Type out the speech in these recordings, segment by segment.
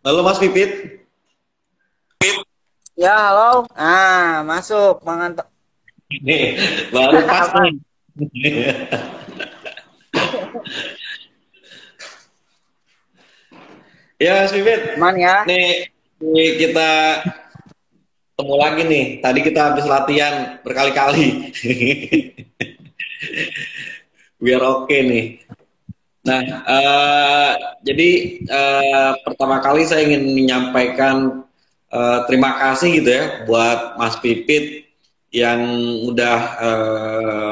Halo Mas Pipit. Ya, halo. Masuk, Nih, baru pas nih. Aman. Ya Mas Pipit, Aman ya. nih kita ketemu lagi nih. Tadi kita habis latihan berkali-kali. Biar oke nih. Nah, jadi pertama kali saya ingin menyampaikan terima kasih gitu ya buat Mas Pipit yang udah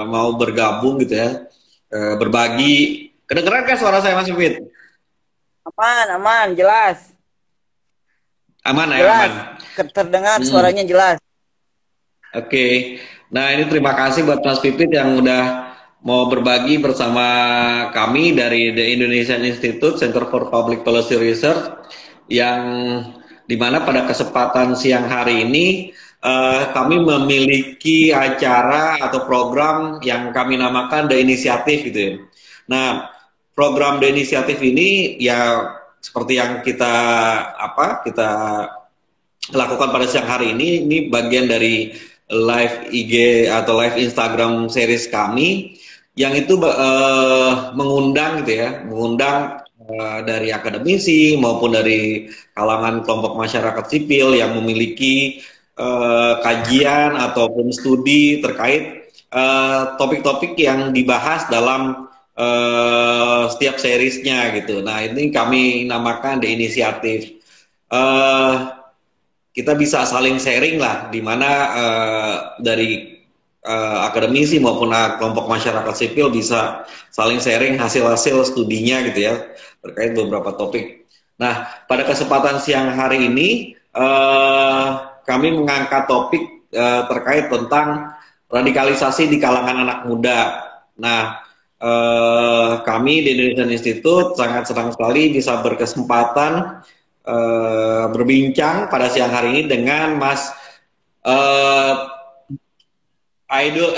mau bergabung gitu ya, berbagi. Kedengeran kan suara saya Mas Pipit? Aman, aman, jelas. Aman ya, aman. Jelas. Terdengar Hmm, suaranya jelas. oke. Nah, ini terima kasih buat Mas Pipit yang udah mau berbagi bersama kami dari The Indonesian Institute Center for Public Policy Research yang dimana pada kesempatan siang hari ini kami memiliki acara atau program yang kami namakan The Inisiatif gitu ya. Nah, program The Inisiatif ini ya seperti yang kita lakukan pada siang hari ini bagian dari live IG atau live Instagram series kami yang itu mengundang gitu ya, mengundang dari akademisi maupun dari kalangan kelompok masyarakat sipil yang memiliki kajian ataupun studi terkait topik-topik yang dibahas dalam setiap seriesnya gitu. Nah, ini kami namakan The Inisiatif. Eh, kita bisa saling sharing lah, di mana dari akademisi maupun kelompok masyarakat sipil bisa saling sharing hasil-hasil studinya gitu ya terkait beberapa topik. Nah, pada kesempatan siang hari ini kami mengangkat topik terkait tentang radikalisasi di kalangan anak muda. Nah, kami di Indonesian Institute sangat senang sekali bisa berkesempatan berbincang pada siang hari ini dengan Mas uh,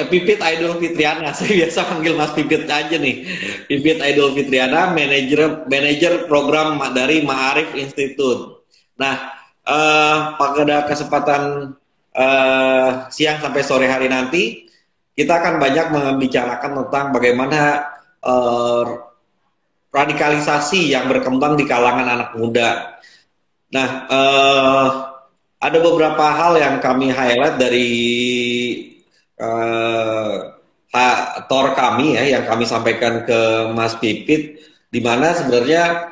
Pipit Aidul Fitriana. Saya biasa panggil Mas Pipit aja nih. Pipit Aidul Fitriana, manajer program dari Ma'arif Institute. Nah, pada kesempatan siang sampai sore hari nanti, kita akan banyak membicarakan tentang bagaimana uh, radikalisasi yang berkembang di kalangan anak muda. Nah, ada beberapa hal yang kami highlight dari eh, tor kami ya, yang kami sampaikan ke Mas Pipit, di mana sebenarnya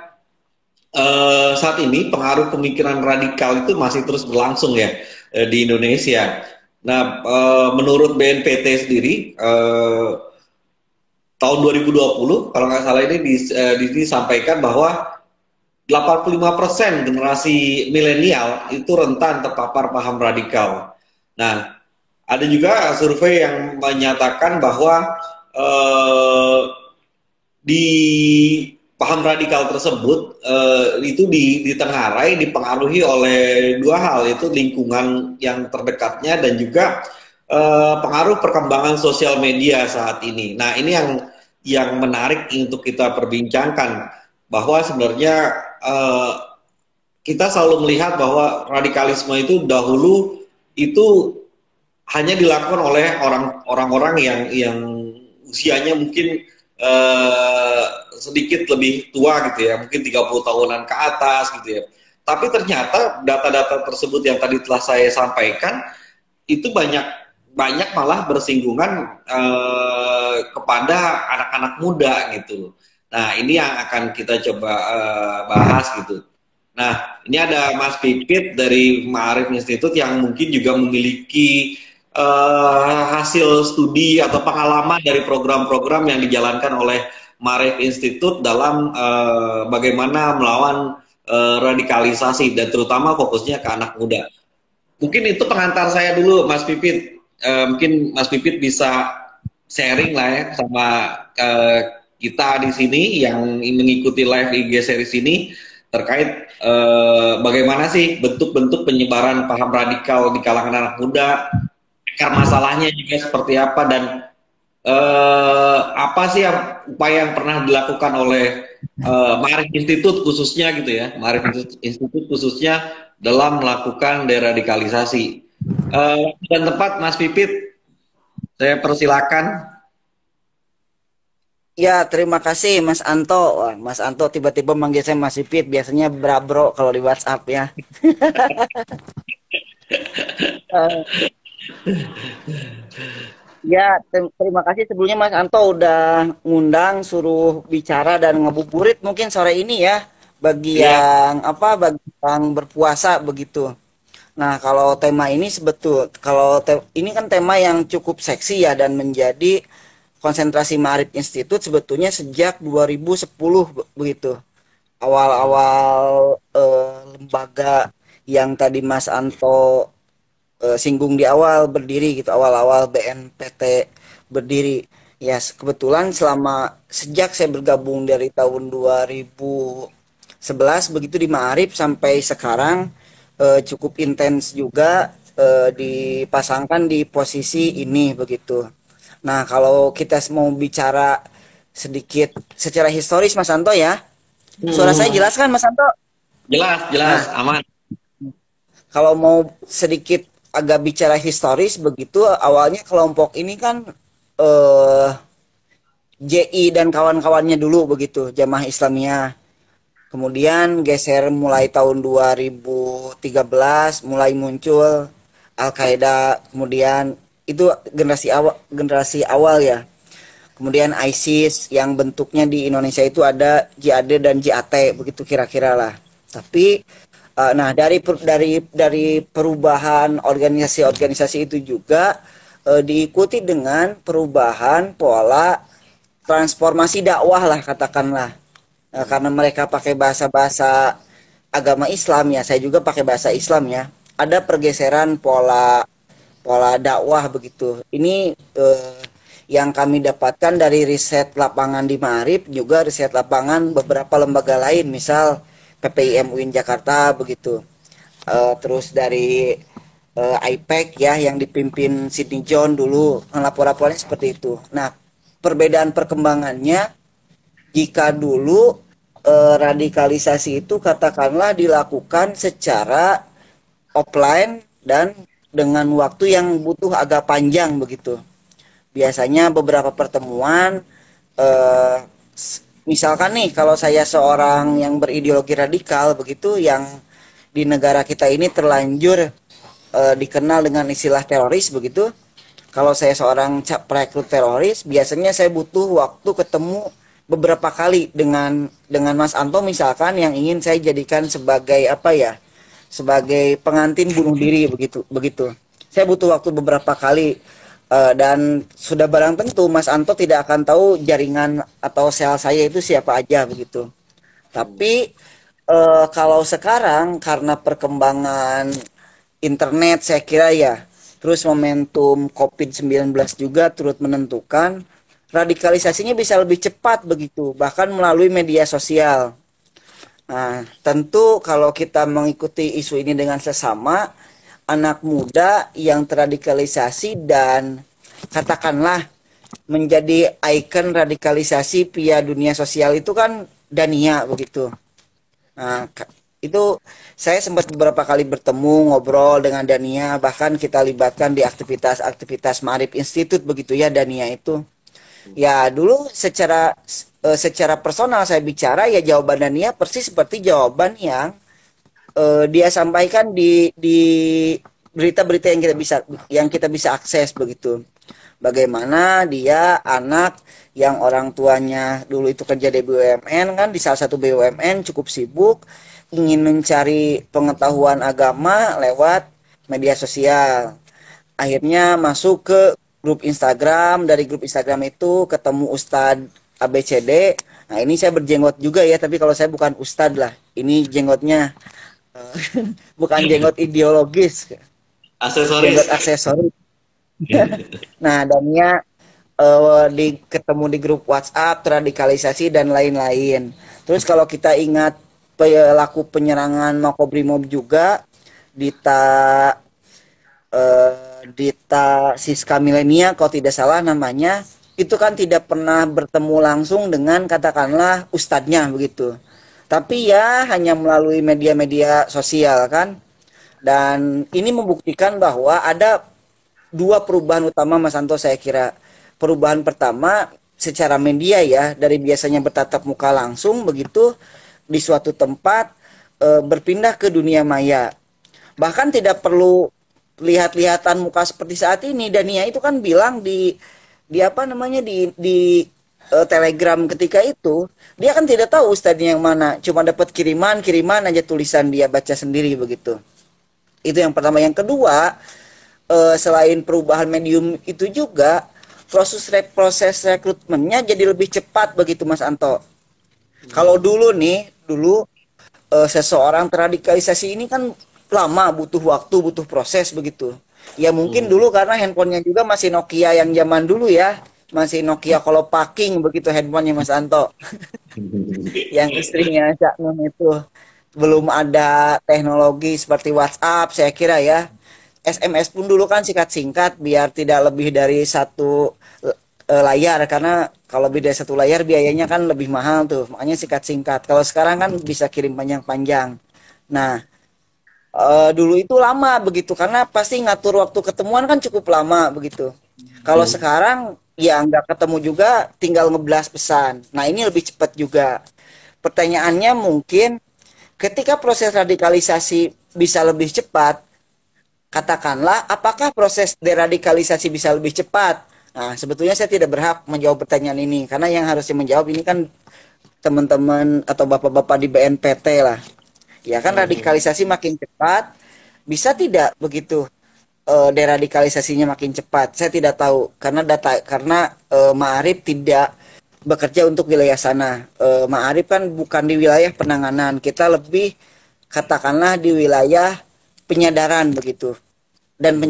saat ini pengaruh pemikiran radikal itu masih terus berlangsung ya di Indonesia. Nah, menurut BNPT sendiri, tahun 2020, kalau nggak salah ini disampaikan bahwa 85% generasi milenial itu rentan terpapar paham radikal. Nah, ada juga survei yang menyatakan bahwa eh, di paham radikal tersebut itu ditengarai dipengaruhi oleh dua hal, yaitu lingkungan yang terdekatnya dan juga pengaruh perkembangan sosial media saat ini. Nah, ini yang menarik untuk kita perbincangkan bahwa sebenarnya uh, kita selalu melihat bahwa radikalisme itu dahulu itu hanya dilakukan oleh orang-orang yang usianya mungkin uh, sedikit lebih tua gitu ya, mungkin 30 tahunan ke atas gitu ya. Tapi ternyata data-data tersebut yang tadi telah saya sampaikan itu banyak banyak malah bersinggungan kepada anak-anak muda gitu. Nah, ini yang akan kita coba bahas gitu. Nah, ini ada Mas Pipit dari Ma'arif Institute yang mungkin juga memiliki hasil studi atau pengalaman dari program-program yang dijalankan oleh Ma'arif Institute dalam bagaimana melawan radikalisasi dan terutama fokusnya ke anak muda. Mungkin itu pengantar saya dulu, Mas Pipit. Mungkin Mas Pipit bisa sharing lah ya sama uh, kita di sini yang mengikuti live IG series ini terkait bagaimana sih bentuk-bentuk penyebaran paham radikal di kalangan anak muda, akar masalahnya juga seperti apa dan apa sih yang upaya yang pernah dilakukan oleh Maarif Institute khususnya gitu ya, Maarif Institute khususnya dalam melakukan deradikalisasi. Dan tepat Mas Pipit, saya persilakan. Ya, terima kasih Mas Anto. Wah, Mas Anto tiba-tiba manggil saya Mas Ipit. Biasanya Bro kalau di WhatsApp ya. Eh, Ya, terima kasih sebelumnya Mas Anto udah ngundang suruh bicara dan ngabuburit mungkin sore ini ya bagi Ya, yang bagi yang berpuasa begitu. Nah, kalau tema ini ini kan tema yang cukup seksi ya dan menjadi konsentrasi Ma'arif Institute sebetulnya sejak 2010 begitu. Awal-awal lembaga yang tadi Mas Anto singgung di awal berdiri gitu, awal-awal BNPT berdiri. Ya, kebetulan sejak saya bergabung dari tahun 2011 begitu di Ma'arif sampai sekarang cukup intens juga dipasangkan di posisi ini begitu. Nah, kalau kita mau bicara sedikit secara historis Mas Anto ya. Suara saya hmm, jelas kan Mas Anto? jelas, jelas, Nah, aman. kalau mau sedikit agak bicara historis begitu, awalnya kelompok ini kan eh, JI dan kawan-kawannya dulu begitu, Jamaah Islamiyah. Kemudian geser mulai tahun 2013 mulai muncul Al-Qaeda, kemudian itu generasi awal ya. Kemudian ISIS yang bentuknya di Indonesia itu ada JAD dan JAT begitu kira-kira lah. Tapi nah dari perubahan organisasi-organisasi itu juga diikuti dengan perubahan pola transformasi dakwah lah katakanlah. Karena mereka pakai bahasa-bahasa agama Islam ya, saya juga pakai bahasa Islam ya. Ada pergeseran pola pola dakwah begitu. Ini yang kami dapatkan dari riset lapangan di Ma'arif, juga riset lapangan beberapa lembaga lain, misal PPIM UIN Jakarta begitu. Terus dari IPEC ya yang dipimpin Sidney John dulu, lapor-laporannya seperti itu. Nah, perbedaan perkembangannya jika dulu radikalisasi itu katakanlah dilakukan secara offline dan dengan waktu yang butuh agak panjang begitu. Biasanya beberapa pertemuan eh, misalkan nih kalau saya seorang yang berideologi radikal begitu yang di negara kita ini terlanjur dikenal dengan istilah teroris begitu. Kalau saya seorang perekrut teroris, biasanya saya butuh waktu ketemu beberapa kali dengan Mas Anto misalkan yang ingin saya jadikan sebagai apa ya? Sebagai pengantin bunuh diri begitu begitu. Saya butuh waktu beberapa kali dan sudah barang tentu Mas Anto tidak akan tahu jaringan atau sel saya itu siapa aja begitu. Tapi kalau sekarang karena perkembangan internet saya kira ya, terus momentum COVID-19 juga turut menentukan radikalisasinya bisa lebih cepat begitu, bahkan melalui media sosial. Nah, tentu kalau kita mengikuti isu ini dengan sesama, anak muda yang terradikalisasi dan katakanlah menjadi ikon radikalisasi via dunia sosial itu kan Dania begitu. Nah, itu saya sempat beberapa kali bertemu ngobrol dengan Dania, bahkan kita libatkan di aktivitas-aktivitas Ma'arif Institute begitu ya Dania itu. Ya dulu secara personal saya bicara ya jawaban Dania persis seperti jawaban yang dia sampaikan di berita-berita yang kita bisa akses begitu. Bagaimana dia anak yang orang tuanya dulu itu kerja di BUMN kan di salah satu BUMN cukup sibuk ingin mencari pengetahuan agama lewat media sosial. Akhirnya masuk ke grup Instagram, dari grup Instagram itu ketemu Ustadz ABCD. Nah, ini saya berjenggot juga ya, tapi kalau saya bukan Ustadz lah. Ini jenggotnya bukan jenggot ideologis, jenggot Aksesoris. aksesoris. Nah, dannya ketemu di grup WhatsApp, radikalisasi dan lain-lain. Terus kalau kita ingat pelaku penyerangan Makobrimob juga Dita Dita Siska Milenia kalau tidak salah namanya, itu kan tidak pernah bertemu langsung dengan katakanlah ustadznya begitu. Tapi ya hanya melalui media-media sosial kan. Dan ini membuktikan bahwa ada dua perubahan utama Mas Anto saya kira. Perubahan pertama secara media ya, dari biasanya bertatap muka langsung begitu di suatu tempat berpindah ke dunia maya. Bahkan tidak perlu lihat-lihatan muka seperti saat ini. Dania itu kan bilang di apa namanya Telegram ketika itu, dia kan tidak tahu ustadznya yang mana, cuma dapat kiriman aja tulisan dia baca sendiri begitu. Itu yang pertama. Yang kedua, selain perubahan medium itu juga proses rekrutmennya jadi lebih cepat begitu Mas Anto. Kalau dulu seseorang terradikalisasi ini kan lama, butuh waktu, butuh proses begitu. Ya mungkin dulu karena handphonenya juga masih Nokia yang zaman dulu ya, masih Nokia kalau packing begitu handphonenya Mas Anto. Yang istrinya Cak Nun itu belum ada teknologi seperti WhatsApp saya kira ya. SMS pun dulu kan singkat-singkat biar tidak lebih dari satu layar, karena kalau lebih dari satu layar biayanya kan lebih mahal tuh, makanya singkat-singkat. Kalau sekarang kan bisa kirim panjang-panjang. Nah, dulu itu lama begitu karena pasti ngatur waktu ketemuan kan cukup lama begitu. Kalau sekarang ya nggak ketemu juga, tinggal ngeblas pesan. Nah ini lebih cepat juga. Pertanyaannya mungkin ketika proses radikalisasi bisa lebih cepat, katakanlah apakah proses deradikalisasi bisa lebih cepat? Nah sebetulnya saya tidak berhak menjawab pertanyaan ini, karena yang harusnya menjawab ini kan teman-teman atau bapak-bapak di BNPT lah. Ya kan radikalisasi makin cepat, bisa tidak begitu deradikalisasinya makin cepat? Saya tidak tahu karena Ma'arif tidak bekerja untuk wilayah sana. Ma'arif kan bukan di wilayah penanganan, kita lebih katakanlah di wilayah penyadaran begitu, dan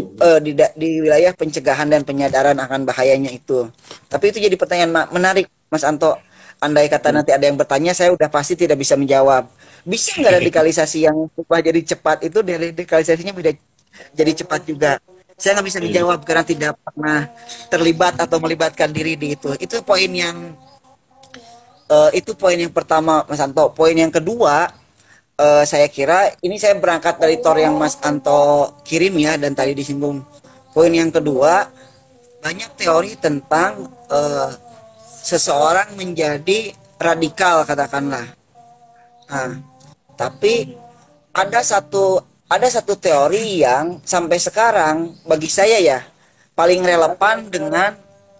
di wilayah pencegahan dan penyadaran akan bahayanya itu. Tapi itu jadi pertanyaan menarik Mas Anto. Andai kata nanti ada yang bertanya, saya udah pasti tidak bisa menjawab. Bisa nggak radikalisasi yang berubah jadi cepat itu radikalisasinya bisa jadi cepat juga? Saya nggak bisa menjawab karena tidak pernah terlibat atau melibatkan diri di itu. Itu poin yang pertama Mas Anto. Poin yang kedua, saya kira ini saya berangkat dari tor yang Mas Anto kirim ya dan tadi disinggung. Poin yang kedua, banyak teori tentang seseorang menjadi radikal katakanlah. Nah, tapi ada satu teori yang sampai sekarang bagi saya ya paling relevan dengan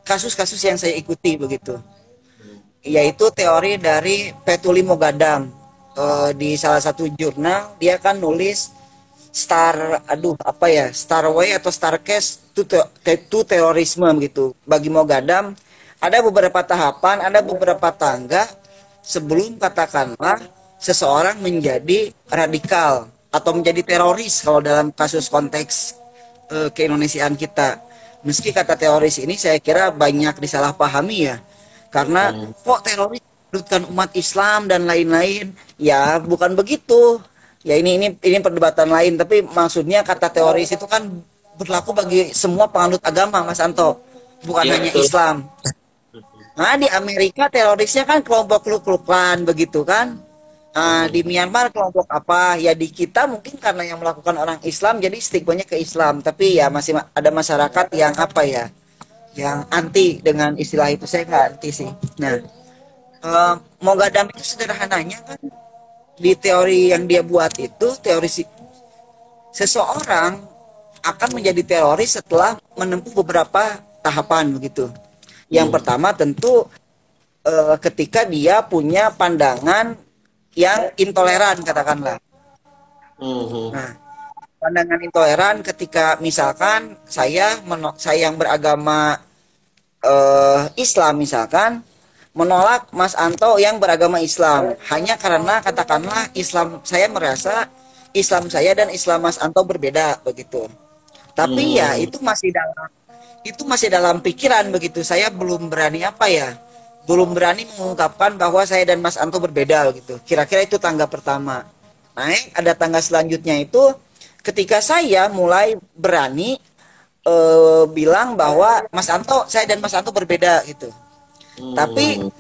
kasus-kasus yang saya ikuti begitu. Yaitu teori dari Petuli Mogadam. Di salah satu jurnal dia kan nulis Starway atau Starcase to terorisme gitu. Bagi Mogadam ada beberapa tahapan, ada beberapa tangga sebelum katakanlah seseorang menjadi radikal atau menjadi teroris kalau dalam kasus konteks keindonesiaan kita. Meski kata teroris ini saya kira banyak disalahpahami ya, karena kok teroris menurutkan umat Islam dan lain-lain. Ya bukan begitu. Ya ini perdebatan lain, tapi maksudnya kata teroris itu kan berlaku bagi semua penganut agama Mas Anto, bukan hanya Islam. Nah di Amerika terorisnya kan kelompok Ku Klan begitu kan. Di Myanmar kelompok apa? Ya di kita mungkin karena yang melakukan orang Islam jadi stigmanya ke Islam, tapi ya masih ada masyarakat yang apa ya, yang anti dengan istilah itu. Saya nggak anti sih. Nah, Mogadam itu sederhananya kan di teori yang dia buat itu teori seseorang akan menjadi teroris setelah menempuh beberapa tahapan begitu. Yang pertama tentu ketika dia punya pandangan yang intoleran katakanlah. Nah, pandangan intoleran ketika misalkan saya yang beragama Islam misalkan menolak Mas Anto yang beragama Islam hanya karena katakanlah Islam saya merasa Islam saya dan Islam Mas Anto berbeda begitu. Tapi ya itu masih dalam pikiran begitu. Saya belum berani belum berani mengungkapkan bahwa saya dan Mas Anto berbeda gitu. Kira-kira itu tangga pertama. Nah, ada tangga selanjutnya itu ketika saya mulai berani bilang bahwa Mas Anto, saya dan Mas Anto berbeda gitu. Tapi Hmm.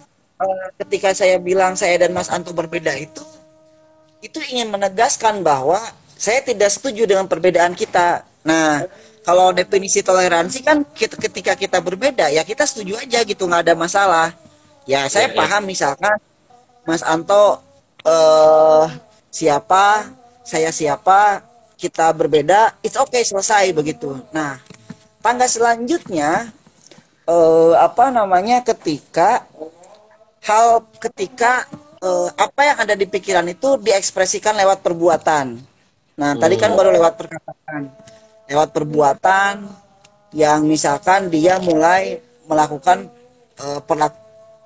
ketika saya bilang saya dan Mas Anto berbeda itu ingin menegaskan bahwa saya tidak setuju dengan perbedaan kita. Nah, kalau definisi toleransi kan ketika kita berbeda ya kita setuju aja gitu, nggak ada masalah. Ya Ya, saya ya. paham misalkan Mas Anto eh siapa, saya siapa, kita berbeda, it's okay, selesai begitu. Nah, tangga selanjutnya apa namanya ketika apa yang ada di pikiran itu diekspresikan lewat perbuatan. Nah, tadi kan Hmm. baru lewat perkataan. Lewat perbuatan yang misalkan dia mulai melakukan eh,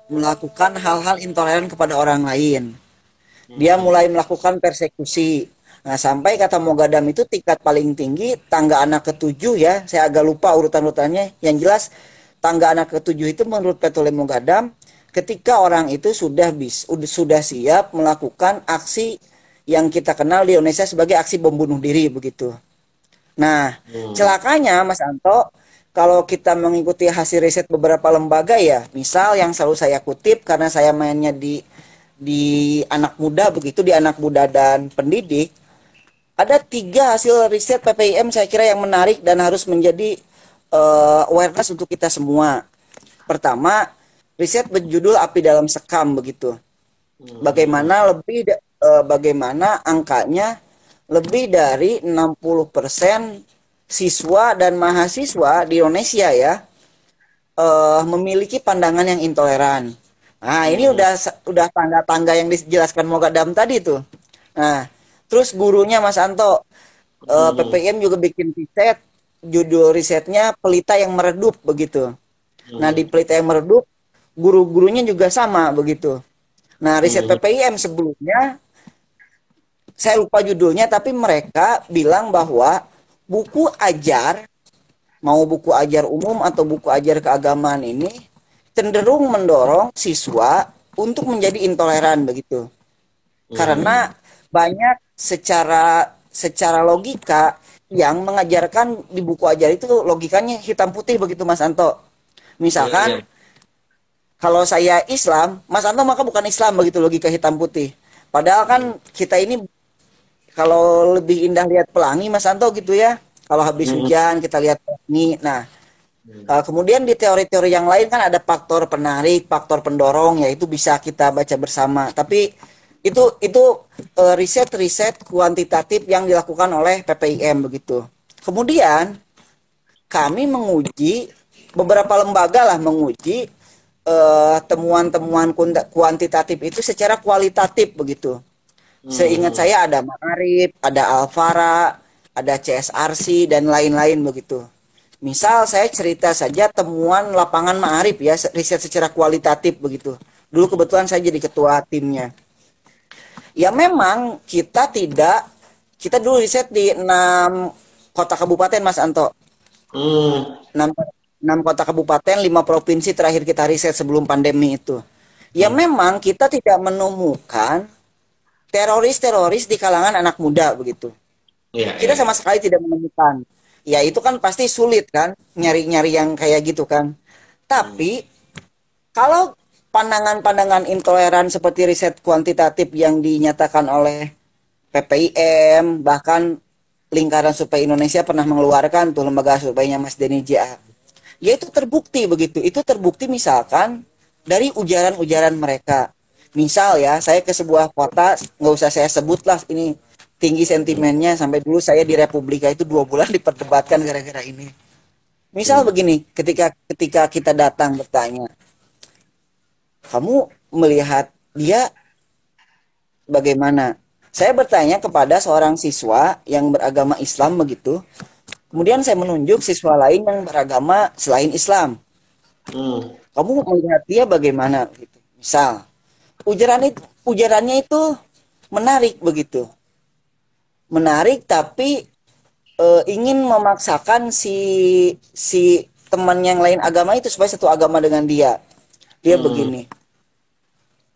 melakukan hal-hal intoleran kepada orang lain. Dia Hmm. mulai melakukan persekusi. Nah, sampai kata Mogadam itu tingkat paling tinggi tangga anak ketujuh ya. Saya agak lupa urutan-urutannya. Yang jelas tangga anak ketujuh itu menurut Petole Mogadam ketika orang itu sudah siap melakukan aksi yang kita kenal di Indonesia sebagai aksi bom bunuh diri begitu. Nah, Hmm. celakanya Mas Anto, kalau kita mengikuti hasil riset beberapa lembaga ya, misal yang selalu saya kutip karena saya mainnya di anak muda begitu, di anak muda dan pendidik, ada 3 hasil riset PPIM saya kira yang menarik dan harus menjadi awareness untuk kita semua. Pertama, riset berjudul Api Dalam Sekam begitu. Hmm. Bagaimana angkanya lebih dari 60% siswa dan mahasiswa di Indonesia ya memiliki pandangan yang intoleran. Nah, ini Hmm. udah tangga-tangga yang dijelaskan Mogadam tadi tuh. Nah, terus gurunya Mas Anto, Hmm. PPM juga bikin riset, judul risetnya Pelita yang Meredup begitu. Nah, di Hmm. Pelita yang Meredup, guru-gurunya juga sama begitu. Nah, riset Hmm. PPIM sebelumnya saya lupa judulnya, tapi mereka bilang bahwa buku ajar, mau buku ajar umum atau buku ajar keagamaan ini cenderung mendorong siswa untuk menjadi intoleran begitu. Hmm. Karena banyak secara secara logika yang mengajarkan di buku ajar itu logikanya hitam putih begitu Mas Anto. Ya, ya. Misalkan kalau saya Islam, Mas Anto maka bukan Islam begitu logika hitam putih. Padahal kan Hmm. kita ini kalau lebih indah lihat pelangi Mas Anto gitu ya. Kalau habis Hmm. hujan kita lihat pelangi. Nah, Hmm. kemudian di teori-teori yang lain kan ada faktor penarik, faktor pendorong, ya itu bisa kita baca bersama. Tapi itu riset-riset kuantitatif yang dilakukan oleh PPIM begitu. Kemudian kami menguji beberapa lembaga lah menguji temuan-temuan kuantitatif itu secara kualitatif begitu. Seingat Hmm. saya ada Ma'arif, ada Alfara, ada CSRC dan lain-lain begitu. Misal saya cerita saja temuan lapangan Ma'arif ya, riset secara kualitatif begitu. Dulu kebetulan saya jadi ketua timnya. Ya memang kita dulu riset di 6 kota kabupaten Mas Anto. Hmm. 6, 6 kota kabupaten, 5 provinsi terakhir kita riset sebelum pandemi itu. Ya Hmm. memang kita tidak menemukan teroris-teroris di kalangan anak muda begitu. Ya, Kita ya, sama ya. sekali tidak menemukan. Ya itu kan pasti sulit kan nyari-nyari yang kayak gitu kan. Hmm. Tapi kalau pandangan-pandangan intoleran seperti riset kuantitatif yang dinyatakan oleh PPIM bahkan lingkaran survei Indonesia pernah mengeluarkan tuh lembaga surveinya Mas Denny JA. Ya itu terbukti begitu. Itu terbukti misalkan dari ujaran-ujaran mereka. Misal ya, saya ke sebuah kota, nggak usah saya sebut lah ini tinggi sentimennya sampai dulu saya di Republika itu 2 bulan diperdebatkan gara-gara ini. Misal Hmm. begini, ketika kita datang bertanya, kamu melihat dia bagaimana? Saya bertanya kepada seorang siswa yang beragama Islam begitu. Kemudian saya menunjuk siswa lain yang beragama selain Islam. Hmm. Kamu melihat dia bagaimana? Gitu. Misal, ujarannya itu menarik begitu. Menarik tapi ingin memaksakan si teman yang lain agama itu supaya satu agama dengan dia. Dia Hmm. begini,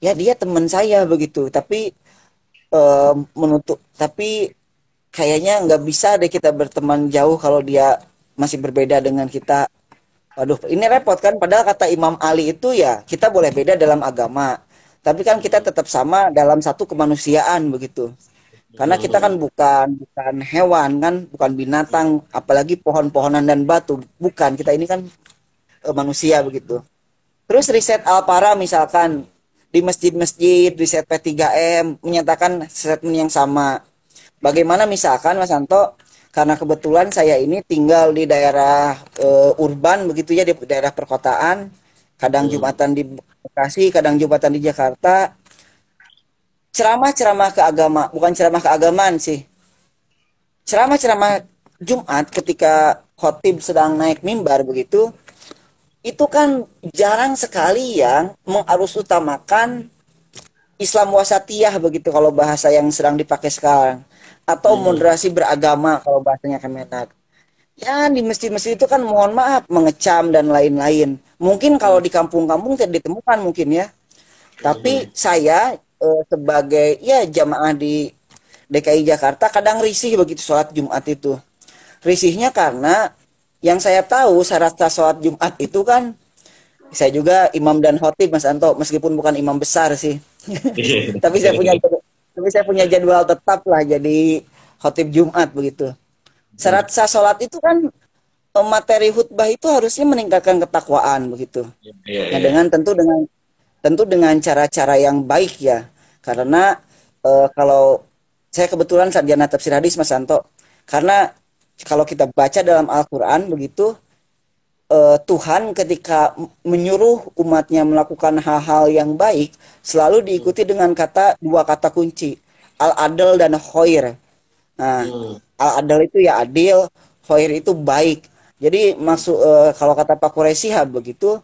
ya dia teman saya begitu, tapi tapi kayaknya nggak bisa deh kita berteman jauh kalau dia masih berbeda dengan kita. Waduh, ini repot kan. Padahal kata Imam Ali itu ya kita boleh beda dalam agama, tapi kan kita tetap sama dalam satu kemanusiaan begitu. Karena kita kan Hmm. bukan hewan kan, bukan binatang, apalagi pohon-pohonan dan batu. Bukan, kita ini kan manusia begitu. Terus riset Alpara misalkan di masjid-masjid, riset P3M menyatakan statement yang sama. Bagaimana misalkan Mas Anto, karena kebetulan saya ini tinggal di daerah urban begitu ya, di daerah perkotaan, kadang Hmm. Jumatan di Bekasi, kadang Jumatan di Jakarta, ceramah-ceramah keagama, bukan ceramah keagamaan sih, ceramah-ceramah Jumat ketika khotib sedang naik mimbar begitu, itu kan jarang sekali yang mengarus utamakan Islam wasatiyah begitu kalau bahasa yang sedang dipakai sekarang, atau Hmm. moderasi beragama kalau bahasanya Kemenak. Ya di masjid-masjid itu kan mohon maaf mengecam dan lain-lain. Mungkin kalau Hmm. di kampung-kampung tidak ditemukan mungkin ya. Tapi Hmm. saya sebagai ya jamaah di DKI Jakarta kadang risih begitu sholat Jumat itu. Risihnya karena yang saya tahu syarat sah sholat Jumat itu kan, saya juga imam dan khotib Mas Anto, meskipun bukan imam besar sih. tapi saya punya tapi saya punya jadwal tetap lah jadi khotib Jumat begitu. Hmm. Syarat sah sholat itu kan materi khutbah itu harusnya meningkatkan ketakwaan begitu. Iya, Nah, iya. tentu dengan cara-cara yang baik ya. Karena kalau saya kebetulan sarjana tafsir hadis Mas Santo, karena kalau kita baca dalam Al-Qur'an begitu, Tuhan ketika menyuruh umatnya melakukan hal-hal yang baik selalu Hmm. diikuti dengan dua kata kunci, al-adl dan khair. Nah, Hmm. al-adl itu ya adil, khair itu baik. Jadi kalau kata Pak Quraisy begitu,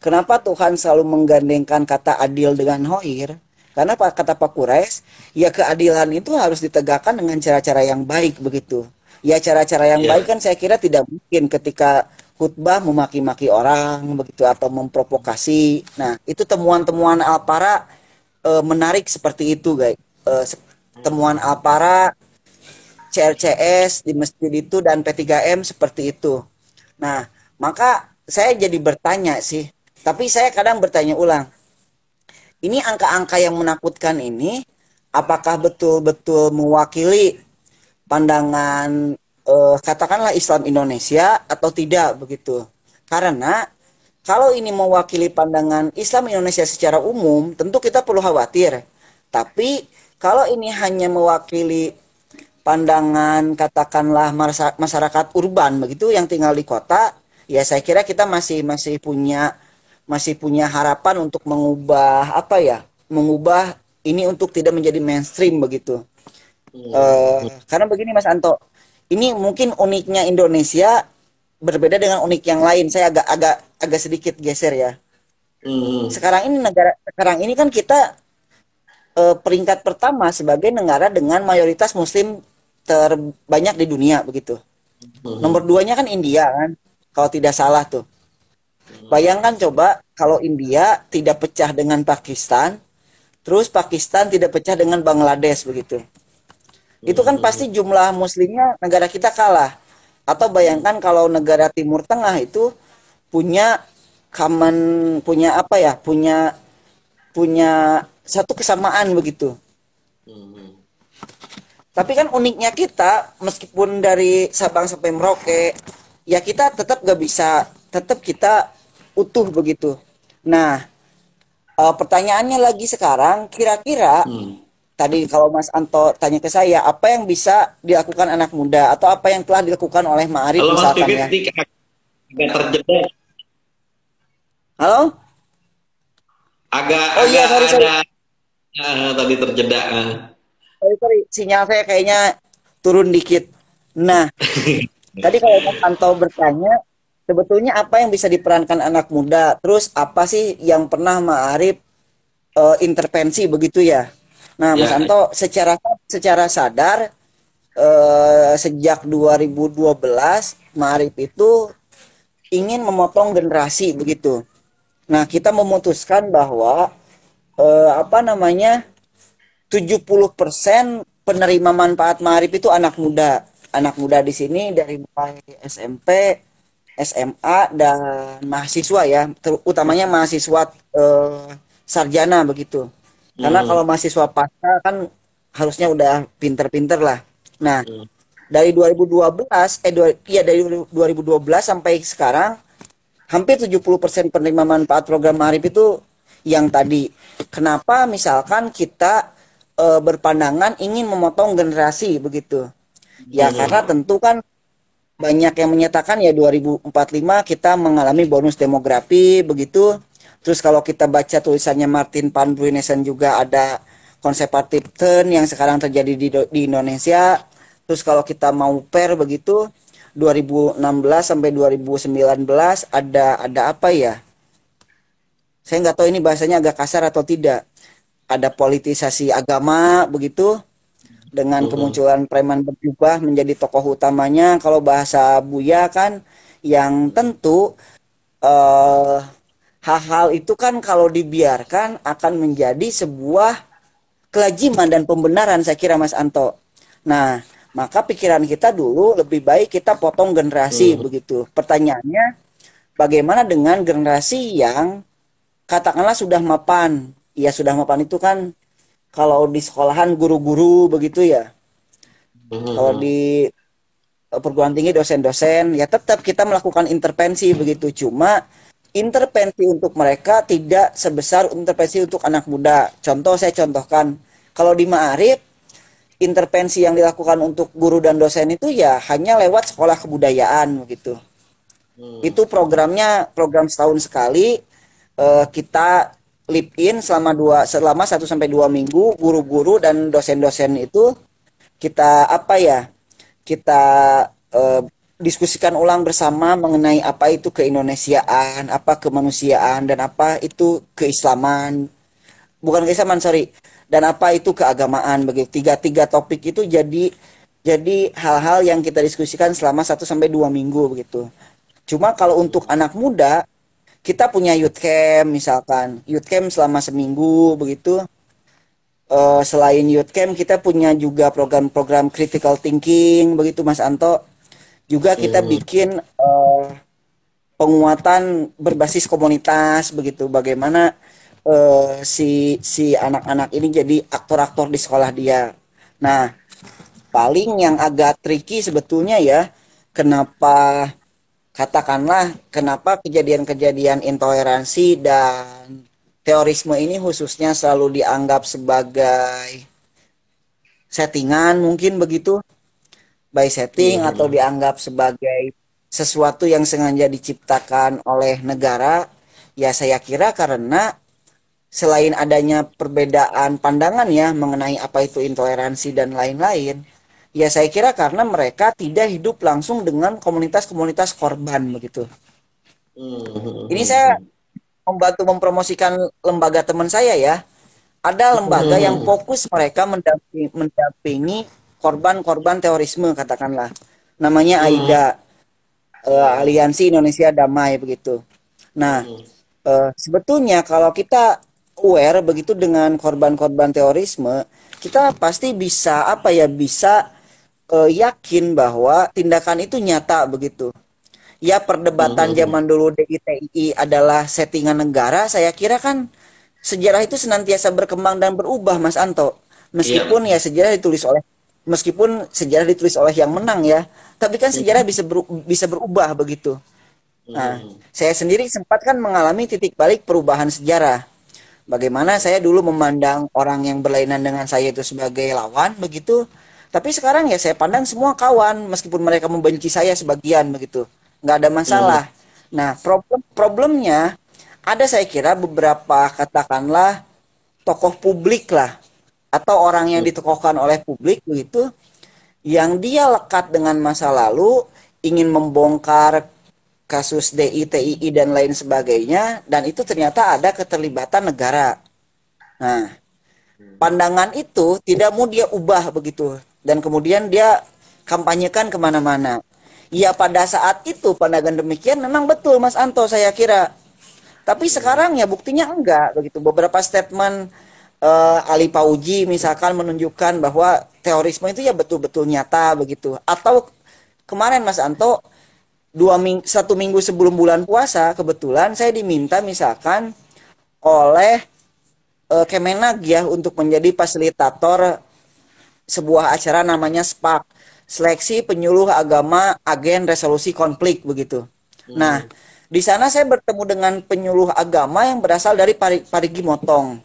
kenapa Tuhan selalu menggandengkan kata adil dengan khair? Karena kata Pak Quraisy, ya keadilan itu harus ditegakkan dengan cara-cara yang baik begitu. Ya cara-cara yang baik Iya. kan saya kira tidak mungkin ketika khutbah memaki-maki orang begitu atau memprovokasi. Nah, itu temuan-temuan Alpara menarik seperti itu, guys. Temuan Alpara CRCS di masjid itu dan P3M seperti itu. Nah, maka saya jadi bertanya sih, tapi saya kadang bertanya ulang, ini angka-angka yang menakutkan ini, apakah betul-betul mewakili pandangan katakanlah Islam Indonesia atau tidak begitu? Karena kalau ini mewakili pandangan Islam Indonesia secara umum, tentu kita perlu khawatir. Tapi kalau ini hanya mewakili pandangan katakanlah masyarakat urban begitu yang tinggal di kota, ya saya kira kita masih punya harapan untuk mengubah apa ya, mengubah ini untuk tidak menjadi mainstream begitu. Hmm. Karena begini Mas Anto, ini mungkin uniknya Indonesia berbeda dengan unik yang lain. Saya agak sedikit geser ya. Hmm. Sekarang ini kan kita peringkat pertama sebagai negara dengan mayoritas Muslim terbanyak di dunia begitu. Nomor Hmm. duanya kan India kan, kalau tidak salah tuh. Bayangkan coba kalau India tidak pecah dengan Pakistan, terus Pakistan tidak pecah dengan Bangladesh begitu. Itu kan Hmm. pasti jumlah Muslimnya negara kita kalah. Atau bayangkan kalau negara Timur Tengah itu punya common, punya apa ya, punya punya satu kesamaan begitu. Hmm. Tapi kan uniknya kita, meskipun dari Sabang sampai Merauke, ya kita tetap gak bisa, tetap kita utuh begitu. Nah, pertanyaannya lagi sekarang, kira-kira Hmm. tadi kalau Mas Anto tanya ke saya, apa yang bisa dilakukan anak muda atau apa yang telah dilakukan oleh Ma'arif Kalau Mas misalkan Pipit ya. ini agak terjeda, Halo? agak Oh iya, agak sorry, sorry. ada tadi terjeda. Sorry, sorry. Sinyal saya kayaknya turun dikit. Nah, tadi kalau Mas Anto bertanya, sebetulnya apa yang bisa diperankan anak muda? Terus apa sih yang pernah Ma'arif intervensi begitu ya? Nah, Mas Ya. Anto secara sadar sejak 2012 Ma'arif itu ingin memotong generasi begitu. Nah, kita memutuskan bahwa apa namanya 70% penerima manfaat Ma'arif itu anak muda. anak muda di sini dari mulai SMP, SMA dan mahasiswa ya, utamanya mahasiswa sarjana begitu. Karena kalau Hmm. mahasiswa pasca kan harusnya udah pinter-pinter lah. Nah, Hmm. dari 2012 iya dari 2012 sampai sekarang hampir 70% penerima manfaat program Maarif itu yang tadi. Kenapa misalkan kita berpandangan ingin memotong generasi begitu? Ya karena Hmm. tentu kan banyak yang menyatakan ya 2045 kita mengalami bonus demografi begitu. Terus kalau kita baca tulisannya Martin Van Bruynesen juga ada conservative turn yang sekarang terjadi di Indonesia. Terus kalau kita mau fair begitu 2016 sampai 2019 ada apa ya? Saya nggak tahu ini bahasanya agak kasar atau tidak. Ada politisasi agama begitu dengan Hmm. kemunculan preman berjubah menjadi tokoh utamanya. Kalau bahasa Buya kan yang tentu eh, hal-hal itu kan kalau dibiarkan akan menjadi sebuah kelajiman dan pembenaran saya kira Mas Anto. Nah, maka pikiran kita dulu lebih baik kita potong generasi Hmm. begitu. Pertanyaannya, bagaimana dengan generasi yang katakanlah sudah mapan? Ya sudah mapan itu kan kalau di sekolahan guru-guru begitu ya. Kalau Hmm. di perguruan tinggi dosen-dosen ya tetap kita melakukan intervensi begitu. Cuma intervensi untuk mereka tidak sebesar intervensi untuk anak muda. Contoh saya contohkan, kalau di Ma'arif intervensi yang dilakukan untuk guru dan dosen itu ya hanya lewat sekolah kebudayaan begitu. Hmm. Itu programnya program setahun sekali, kita live in selama 1 sampai 2 minggu guru-guru dan dosen-dosen itu kita apa ya? Kita eh, diskusikan ulang bersama mengenai apa itu keindonesiaan, apa kemanusiaan dan apa itu keislaman. Bukan keislaman, sorry. Dan apa itu keagamaan begitu. Tiga topik itu jadi hal-hal yang kita diskusikan selama 1 sampai 2 minggu begitu. Cuma kalau untuk anak muda, kita punya youth camp misalkan. Youth camp selama seminggu begitu. Selain youth camp, kita punya juga program-program critical thinking begitu Mas Anto. Juga kita Hmm. bikin penguatan berbasis komunitas begitu. Bagaimana si si anak-anak ini jadi aktor-aktor di sekolah dia. Nah, paling yang agak tricky sebetulnya ya, kenapa katakanlah kenapa kejadian-kejadian intoleransi dan terorisme ini khususnya selalu dianggap sebagai settingan mungkin begitu, by setting atau Hmm. dianggap sebagai sesuatu yang sengaja diciptakan oleh negara, ya saya kira karena selain adanya perbedaan pandangan ya mengenai apa itu intoleransi dan lain-lain, ya saya kira karena mereka tidak hidup langsung dengan komunitas-komunitas korban begitu. Ini saya Hmm. membantu mempromosikan lembaga teman saya ya. Ada lembaga yang Hmm. fokus mereka mendampingi korban-korban terorisme katakanlah. Namanya Hmm. AIDA, Aliansi Indonesia Damai begitu. Nah, Hmm. sebetulnya kalau kita aware begitu dengan korban-korban terorisme, kita pasti bisa apa ya bisa yakin bahwa tindakan itu nyata begitu. Ya perdebatan Hmm. zaman dulu DITII adalah settingan negara, saya kira kan sejarah itu senantiasa berkembang dan berubah Mas Anto. Iya. Meskipun sejarah ditulis oleh yang menang ya, tapi kan sejarah Hmm. bisa berubah begitu. Nah, Hmm. saya sendiri sempat kan mengalami titik balik perubahan sejarah. Bagaimana saya dulu memandang orang yang berlainan dengan saya itu sebagai lawan begitu. Tapi sekarang ya saya pandang semua kawan meskipun mereka membenci saya sebagian begitu. Nggak ada Hmm. masalah. Nah, problemnya ada saya kira beberapa katakanlah tokoh publik lah atau orang yang ditokohkan oleh publik begitu yang dia lekat dengan masa lalu ingin membongkar kasus DITII dan lain sebagainya dan itu ternyata ada keterlibatan negara. Nah, pandangan itu tidak mau dia ubah begitu dan kemudian dia kampanyekan kemana-mana. Ya pada saat itu pandangan demikian memang betul Mas Anto saya kira. Tapi sekarang ya buktinya enggak begitu. Beberapa statement Ali Pauji misalkan menunjukkan bahwa terorisme itu ya betul-betul nyata begitu. Atau kemarin Mas Anto 1 minggu sebelum bulan puasa kebetulan saya diminta misalkan oleh Kemenag ya untuk menjadi fasilitator sebuah acara namanya SPAK, Seleksi Penyuluh Agama Agen Resolusi Konflik begitu. Nah, di sana saya bertemu dengan penyuluh agama yang berasal dari Parigi Motong.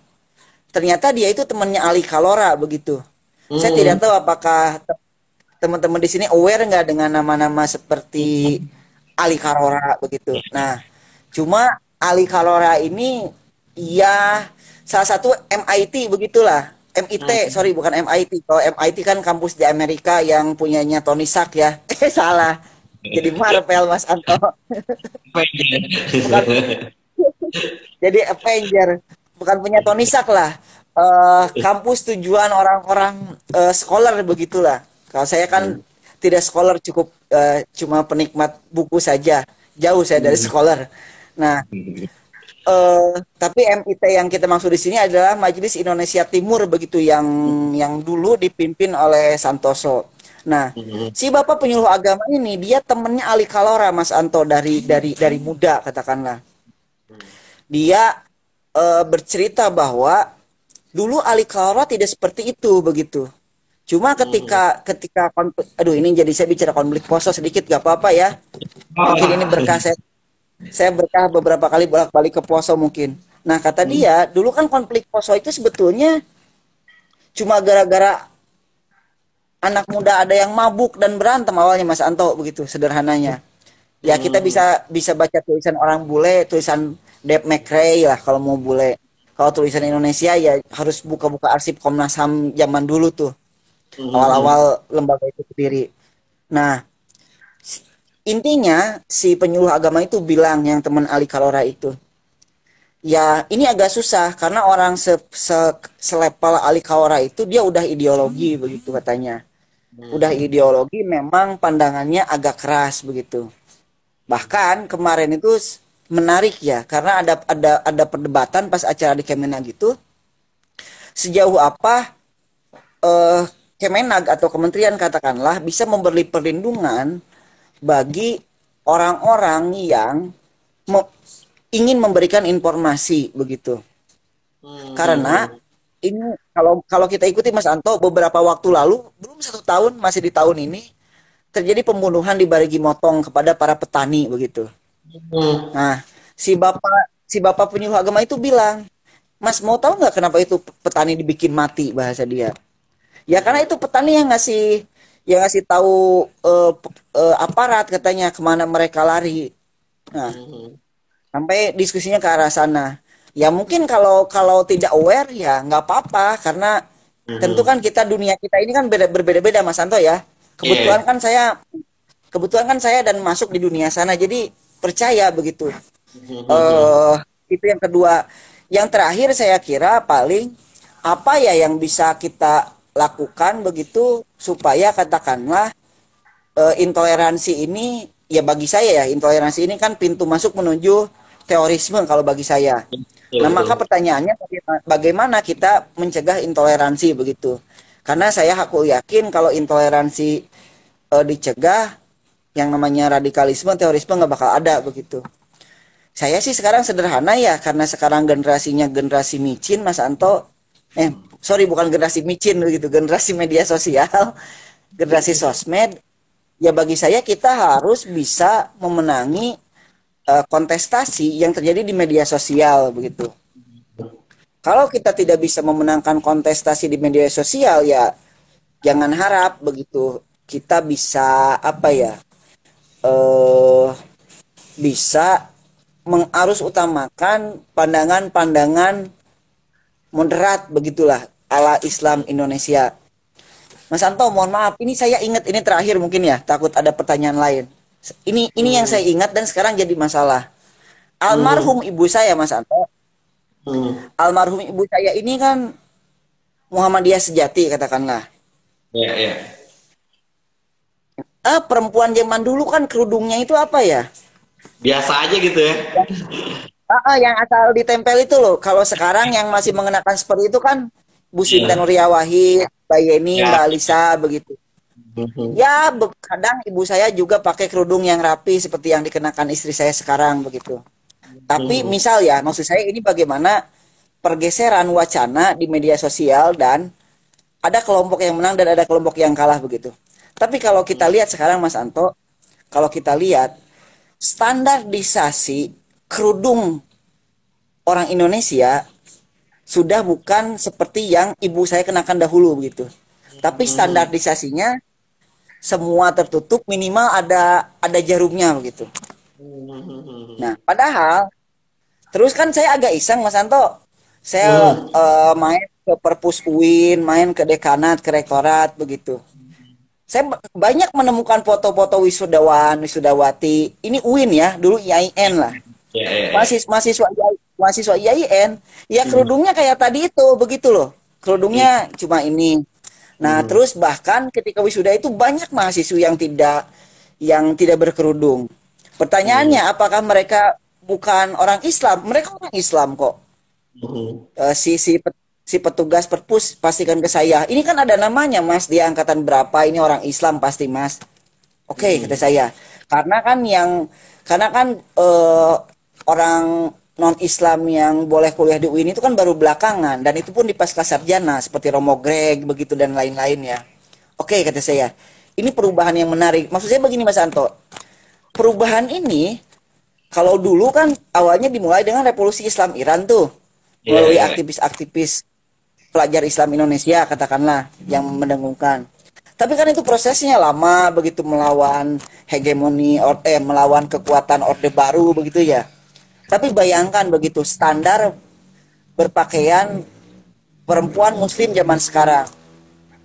Ternyata dia itu temannya Ali Kalora begitu. Saya tidak tahu apakah teman-teman di sini aware nggak dengan nama-nama seperti Ali Kalora begitu. Nah, cuma Ali Kalora ini ya salah satu MIT begitulah. MIT, sorry bukan MIT. Kalau MIT kan kampus di Amerika yang punyanya Tony Stark ya. Salah. Jadi Marvel Mas Anto. Bukan, jadi Avenger. Bukan punya Tony Stark lah. Kampus tujuan orang-orang scholar begitulah. Kalau saya kan tidak scholar, cukup cuma penikmat buku saja. Jauh saya dari scholar. Nah, tapi MIT yang kita maksud di sini adalah Majelis Indonesia Timur begitu yang dulu dipimpin oleh Santoso. Nah, si bapak penyuluh agama ini dia temennya Ali Kalora Mas Anto dari muda katakanlah. Dia bercerita bahwa dulu Ali Kalora tidak seperti itu begitu. Cuma ketika aduh ini jadi saya bicara konflik poso sedikit gak apa-apa ya. Mungkin ini berkah saya berkah beberapa kali bolak-balik ke Poso mungkin. Nah kata dia, dulu kan konflik Poso itu sebetulnya cuma gara-gara anak muda ada yang mabuk dan berantem awalnya Mas Anto begitu sederhananya. Ya kita bisa baca tulisan orang bule, tulisan Dave McRae lah kalau mau bule. Kalau tulisan Indonesia ya harus buka-buka arsip Komnas HAM zaman dulu tuh. Awal-awal lembaga itu berdiri. Nah, intinya si penyuluh agama itu bilang yang teman Ali Kalora itu, ya ini agak susah karena orang selepal Ali Kalora itu dia udah ideologi begitu katanya. Udah ideologi memang pandangannya agak keras begitu. Bahkan kemarin itu menarik ya karena ada perdebatan pas acara di Kemenag itu sejauh apa Kemenag atau kementerian katakanlah bisa memberi perlindungan bagi orang-orang yang ingin memberikan informasi begitu. Karena ini kalau kita ikuti Mas Anto beberapa waktu lalu belum 1 tahun masih di tahun ini terjadi pembunuhan di Parigi Motong kepada para petani begitu. Nah si bapak penyuluh agama itu bilang, Mas mau tahu nggak kenapa itu petani dibikin mati bahasa dia? Ya karena itu petani yang ngasih tahu aparat katanya kemana mereka lari. Nah, sampai diskusinya ke arah sana. Ya mungkin kalau tidak aware ya nggak apa-apa karena tentu kan dunia kita ini kan berbeda-beda Mas Santo ya. Kebetulan kan saya dan masuk di dunia sana jadi percaya begitu. Itu yang kedua. Yang terakhir saya kira paling apa ya yang bisa kita lakukan begitu supaya katakanlah intoleransi ini ya bagi saya ya intoleransi ini kan pintu masuk menuju terorisme kalau bagi saya. Nah maka pertanyaannya bagaimana kita mencegah intoleransi begitu? Karena aku yakin kalau intoleransi dicegah yang namanya radikalisme terorisme nggak bakal ada begitu. Saya sih sekarang sederhana ya karena sekarang generasinya generasi micin Mas Anto. Sorry bukan generasi micin begitu, generasi media sosial, generasi sosmed. Ya bagi saya kita harus bisa memenangi kontestasi yang terjadi di media sosial begitu. Kalau kita tidak bisa memenangkan kontestasi di media sosial ya jangan harap begitu kita bisa bisa mengarus utamakan pandangan-pandangan moderat begitulah ala Islam Indonesia. Mas Anto, mohon maaf, ini saya ingat ini terakhir mungkin ya, takut ada pertanyaan lain. Ini yang saya ingat dan sekarang jadi masalah. Almarhum ibu saya, Mas Anto. Almarhum ibu saya ini kan Muhammadiyah sejati katakanlah. Iya. Perempuan zaman dulu kan kerudungnya itu apa ya? Biasa aja gitu ya. Yang asal ditempel itu loh. Kalau sekarang yang masih mengenakan seperti itu kan Bu Sinta Iya. Nuria Wahid, Mbak Yeni, Ya. Mbak Alisa begitu. Mhm. Ya, kadang ibu saya juga pakai kerudung yang rapi seperti yang dikenakan istri saya sekarang begitu. Tapi Mhm. misal ya, maksud saya ini bagaimana pergeseran wacana di media sosial dan ada kelompok yang menang dan ada kelompok yang kalah begitu. Tapi kalau kita lihat sekarang Mas Anto, kalau kita lihat standarisasi kerudung orang Indonesia sudah bukan seperti yang ibu saya kenakan dahulu begitu. Tapi Mhm. standarisasinya semua tertutup minimal ada jarumnya begitu. Mhm. Nah, padahal terus kan saya agak iseng Mas Anto. Saya Mhm. main ke Perpus UIN, main ke dekanat, ke rektorat begitu. Saya banyak menemukan foto-foto wisudawan, wisudawati. Ini UIN ya, dulu IAIN lah. Ya, ya, ya. Mahasiswa IAIN, ya Mhm. kerudungnya kayak tadi itu, begitu loh. Iya. Kerudungnya cuma ini. Nah, Mhm. terus bahkan ketika wisuda itu banyak mahasiswa yang tidak berkerudung. Mhm. Pertanyaannya, apakah mereka bukan orang Islam? Mereka orang Islam kok. Mhm. Si petugas perpus pastikan ke saya. Ini kan ada namanya, Mas, dia angkatan berapa? Ini orang Islam pasti, Mas. Oke, kata Mhm. saya. Karena kan orang non Islam yang boleh kuliah di UIN itu kan baru belakangan dan itu pun di pasca sarjana seperti Romo Greg begitu dan lain-lain ya. Oke, kata saya. Ini perubahan yang menarik. Maksud saya begini Mas Anto. Perubahan ini kalau dulu kan awalnya dimulai dengan revolusi Islam Iran tuh Iya, melalui iya. aktivis-aktivis pelajar Islam Indonesia katakanlah yang mendengungkan. Tapi kan itu prosesnya lama begitu melawan melawan kekuatan Orde Baru begitu ya. Tapi bayangkan begitu standar berpakaian perempuan muslim zaman sekarang.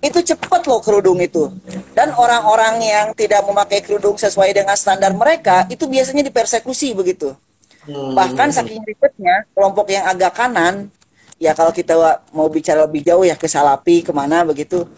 Itu cepat loh kerudung itu. Dan orang-orang yang tidak memakai kerudung sesuai dengan standar mereka itu biasanya dipersekusi begitu. Bahkan Mhm. saking ribetnya kelompok yang agak kanan ya kalau kita mau bicara lebih jauh ya ke Salapi kemana begitu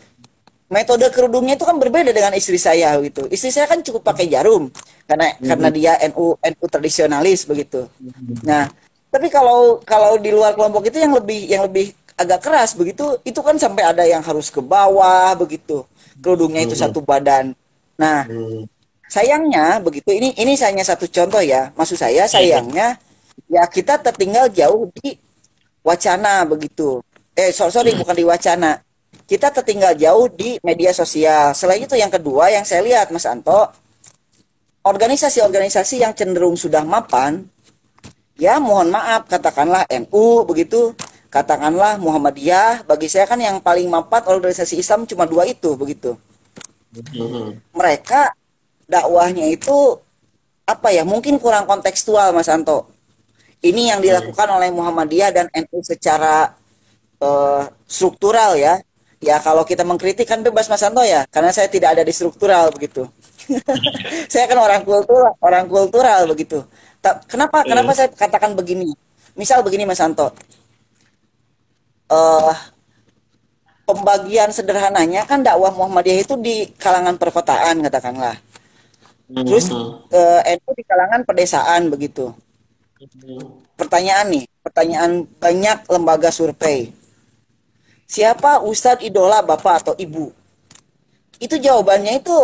metode kerudungnya itu kan berbeda dengan istri saya gitu. Istri saya kan cukup pakai jarum karena Mhm. dia NU tradisionalis begitu. Mhm. Nah, tapi kalau kalau di luar kelompok itu yang lebih agak keras begitu, itu kan sampai ada yang harus ke bawah begitu. Kerudungnya itu Mhm. satu badan. Nah, Mhm. sayangnya begitu ini hanya satu contoh ya. Maksud saya Iya. sayangnya ya kita tertinggal jauh di wacana begitu. Sorry Mhm. bukan di wacana. Kita tertinggal jauh di media sosial. Selain itu yang kedua yang saya lihat Mas Anto, organisasi-organisasi yang cenderung sudah mapan, ya mohon maaf katakanlah NU begitu, katakanlah Muhammadiyah, bagi saya kan yang paling mapan organisasi Islam cuma dua itu begitu. Mhm. Mereka dakwahnya itu apa ya? Mungkin kurang kontekstual Mas Anto. Ini yang Mhm. dilakukan oleh Muhammadiyah dan NU secara struktural ya. Ya kalau kita mengkritik kan bebas Mas Anto ya, karena saya tidak ada di struktural begitu. Saya kan orang kultural begitu. Kenapa kenapa Mhm. saya katakan begini? Misal begini Mas Anto, eh pembagian sederhananya kan dakwah Muhammadiyah itu di kalangan perkotaan katakanlah. Terus Mhm. NU di kalangan pedesaan begitu. Mhm. Pertanyaan banyak lembaga survei. Siapa ustadz idola bapak atau ibu? Itu jawabannya itu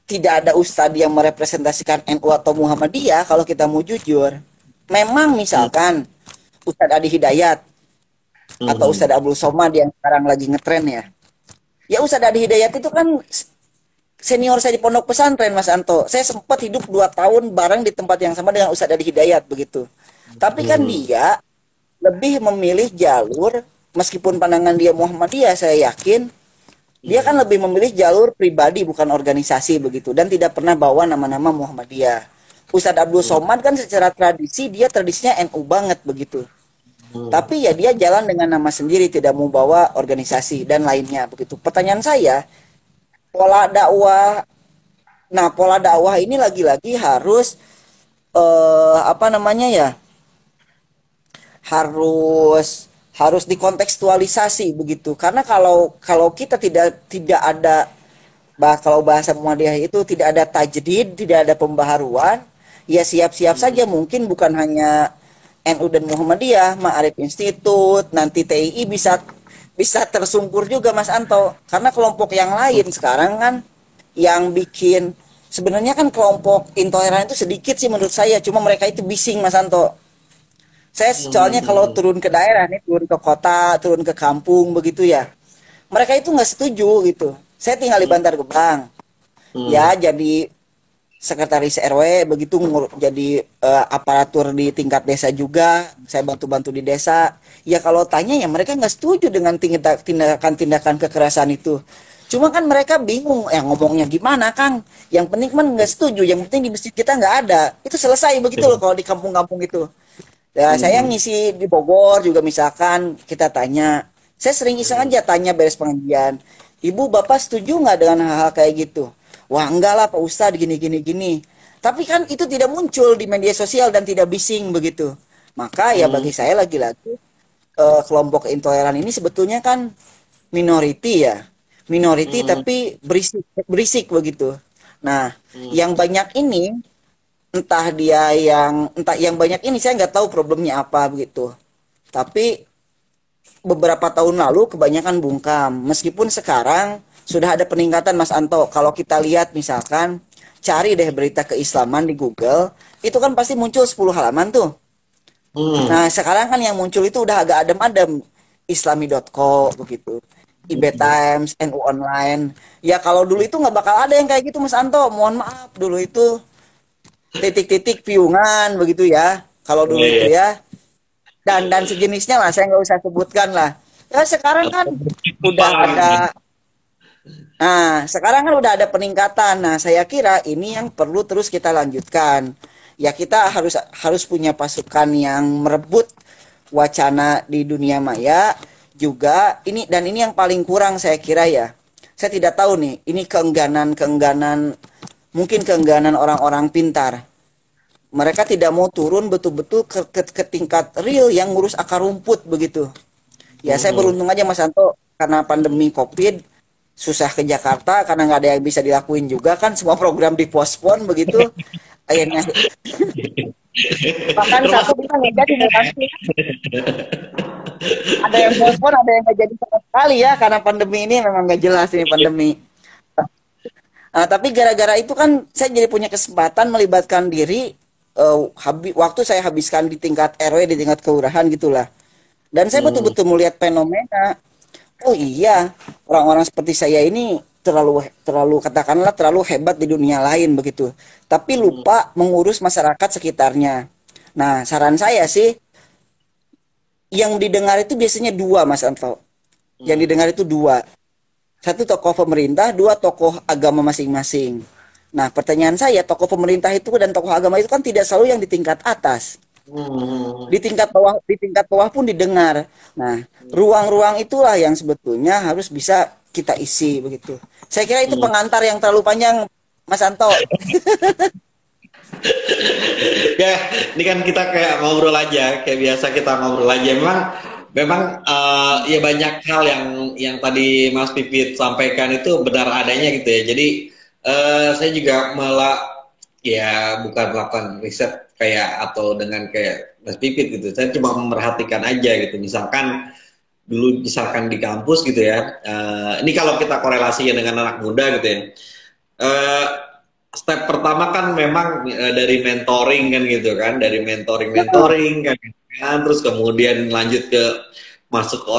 tidak ada ustadz yang merepresentasikan NU atau Muhammadiyah kalau kita mau jujur. Memang misalkan Ustadz Adi Hidayat atau Mhm. Ustadz Abdul Somad yang sekarang lagi ngetren ya. Ya Ustadz Adi Hidayat itu kan senior saya di pondok pesantren Mas Anto. Saya sempat hidup 2 tahun bareng di tempat yang sama dengan Ustadz Adi Hidayat begitu. Tapi kan Mhm. dia lebih memilih jalur meskipun pandangan dia Muhammadiyah saya yakin dia kan Mhm. lebih memilih jalur pribadi bukan organisasi begitu dan tidak pernah bawa nama-nama Muhammadiyah. Ustadz Abdul Somad kan secara tradisi dia tradisinya NU banget begitu. Mhm. Tapi ya dia jalan dengan nama sendiri tidak mau bawa organisasi dan lainnya begitu. Pertanyaan saya, pola dakwah pola dakwah ini lagi-lagi harus apa namanya ya? Harus harus dikontekstualisasi begitu. Karena kalau kalau kita tidak ada kalau bahasa Muhammadiyah itu tidak ada tajdid, tidak ada pembaharuan, ya siap-siap Mhm. saja mungkin bukan hanya NU dan Muhammadiyah, Ma'arif Institut, nanti TII bisa bisa tersungkur juga Mas Anto. Karena kelompok yang lain sekarang kan yang bikin sebenarnya kan kelompok intoleran itu sedikit sih menurut saya, cuma mereka itu bising Mas Anto. Saya soalnya kalau Hmm. turun ke daerah nih, turun ke kota, turun ke kampung begitu ya, mereka itu nggak setuju gitu. Saya tinggal di Bantar Gebang, ya Hmm. jadi sekretaris RW begitu jadi aparatur di tingkat desa juga, saya bantu-bantu di desa. Ya kalau tanya ya mereka nggak setuju dengan tindakan-tindakan kekerasan itu. Cuma kan mereka bingung, ya ngomongnya gimana Kang? Yang penting kan nggak setuju, yang penting di masjid kita nggak ada. Itu selesai begitu loh kalau di kampung-kampung itu. Ya, saya Hmm. ngisi di Bogor juga misalkan kita tanya. Saya sering iseng Hmm. aja tanya beres pengajian. Ibu, Bapak setuju nggak dengan hal-hal kayak gitu? Wah, enggak lah Pak Ustadz gini gini gini. Tapi kan itu tidak muncul di media sosial dan tidak bising begitu. Maka ya Hmm. bagi saya lagi-lagi kelompok intoleran ini sebetulnya kan minority ya. Minority Hmm. tapi berisik berisik begitu. Nah, Hmm. yang banyak ini entah yang banyak ini saya nggak tahu problemnya apa begitu. Tapi beberapa tahun lalu kebanyakan bungkam. Meskipun sekarang sudah ada peningkatan Mas Anto. Kalau kita lihat misalkan cari deh berita keislaman di Google, itu kan pasti muncul 10 halaman tuh. Hmm. Nah, sekarang kan yang muncul itu udah agak adem-adem. Islami.co begitu. IB Times, NU Online. Ya kalau dulu itu nggak bakal ada yang kayak gitu Mas Anto. Mohon maaf dulu itu titik-titik piungan begitu ya. Kalau Iya, dulu itu iya. ya. Dan sejenisnya lah saya nggak usah sebutkan lah. Ya sekarang kan udah Jepang ada, gitu. nah sekarang kan udah ada peningkatan. Nah saya kira ini yang perlu terus kita lanjutkan. Ya kita harus harus punya pasukan yang merebut wacana di dunia maya juga ini, dan ini yang paling kurang saya kira ya. Saya tidak tahu nih, ini keengganan mungkin keengganan orang-orang pintar. Mereka tidak mau turun betul-betul ke tingkat real yang ngurus akar rumput begitu. Ya saya Hmm. beruntung aja Mas Anto karena pandemi COVID susah ke Jakarta karena nggak ada yang bisa dilakuin juga kan, semua program dipospon begitu. Akhirnya bahkan satu Termasuk bisa nggak jadi nanti, ada yang pospon ada yang nggak jadi sama sekali ya karena pandemi ini memang nggak jelas ini pandemi. Tapi gara-gara itu kan saya jadi punya kesempatan melibatkan diri, waktu saya habiskan di tingkat RW, di tingkat kelurahan gitulah. Dan saya hmm. betul-betul melihat fenomena. Oh iya, orang-orang seperti saya ini terlalu terlalu katakanlah terlalu hebat di dunia lain begitu. Tapi Hmm. lupa mengurus masyarakat sekitarnya. Nah, saran saya sih yang didengar itu biasanya dua Mas Anto. Yang Hmm. didengar itu dua. Satu tokoh pemerintah, dua tokoh agama masing-masing. Nah, pertanyaan saya, tokoh pemerintah itu dan tokoh agama itu kan tidak selalu yang di tingkat atas. Hmm. Di tingkat bawah pun didengar. Nah, ruang-ruang itulah yang sebetulnya harus bisa kita isi begitu. Saya kira itu Hmm. pengantar yang terlalu panjang, Mas Anto. Ya, ini kan kita kayak ngobrol aja, kayak biasa kita ngobrol aja. Memang, memang ya banyak hal yang tadi Mas Pipit sampaikan itu benar adanya gitu ya. Jadi saya juga malah ya bukan melakukan riset kayak atau dengan kayak Mas Pipit gitu. Saya cuma memperhatikan aja gitu. Misalkan dulu misalkan di kampus gitu ya. Ini kalau kita korelasinya dengan anak muda gitu ya. Eh, Step pertama kan memang dari mentoring kan gitu kan, dari mentoring kan, terus kemudian lanjut ke masuk ke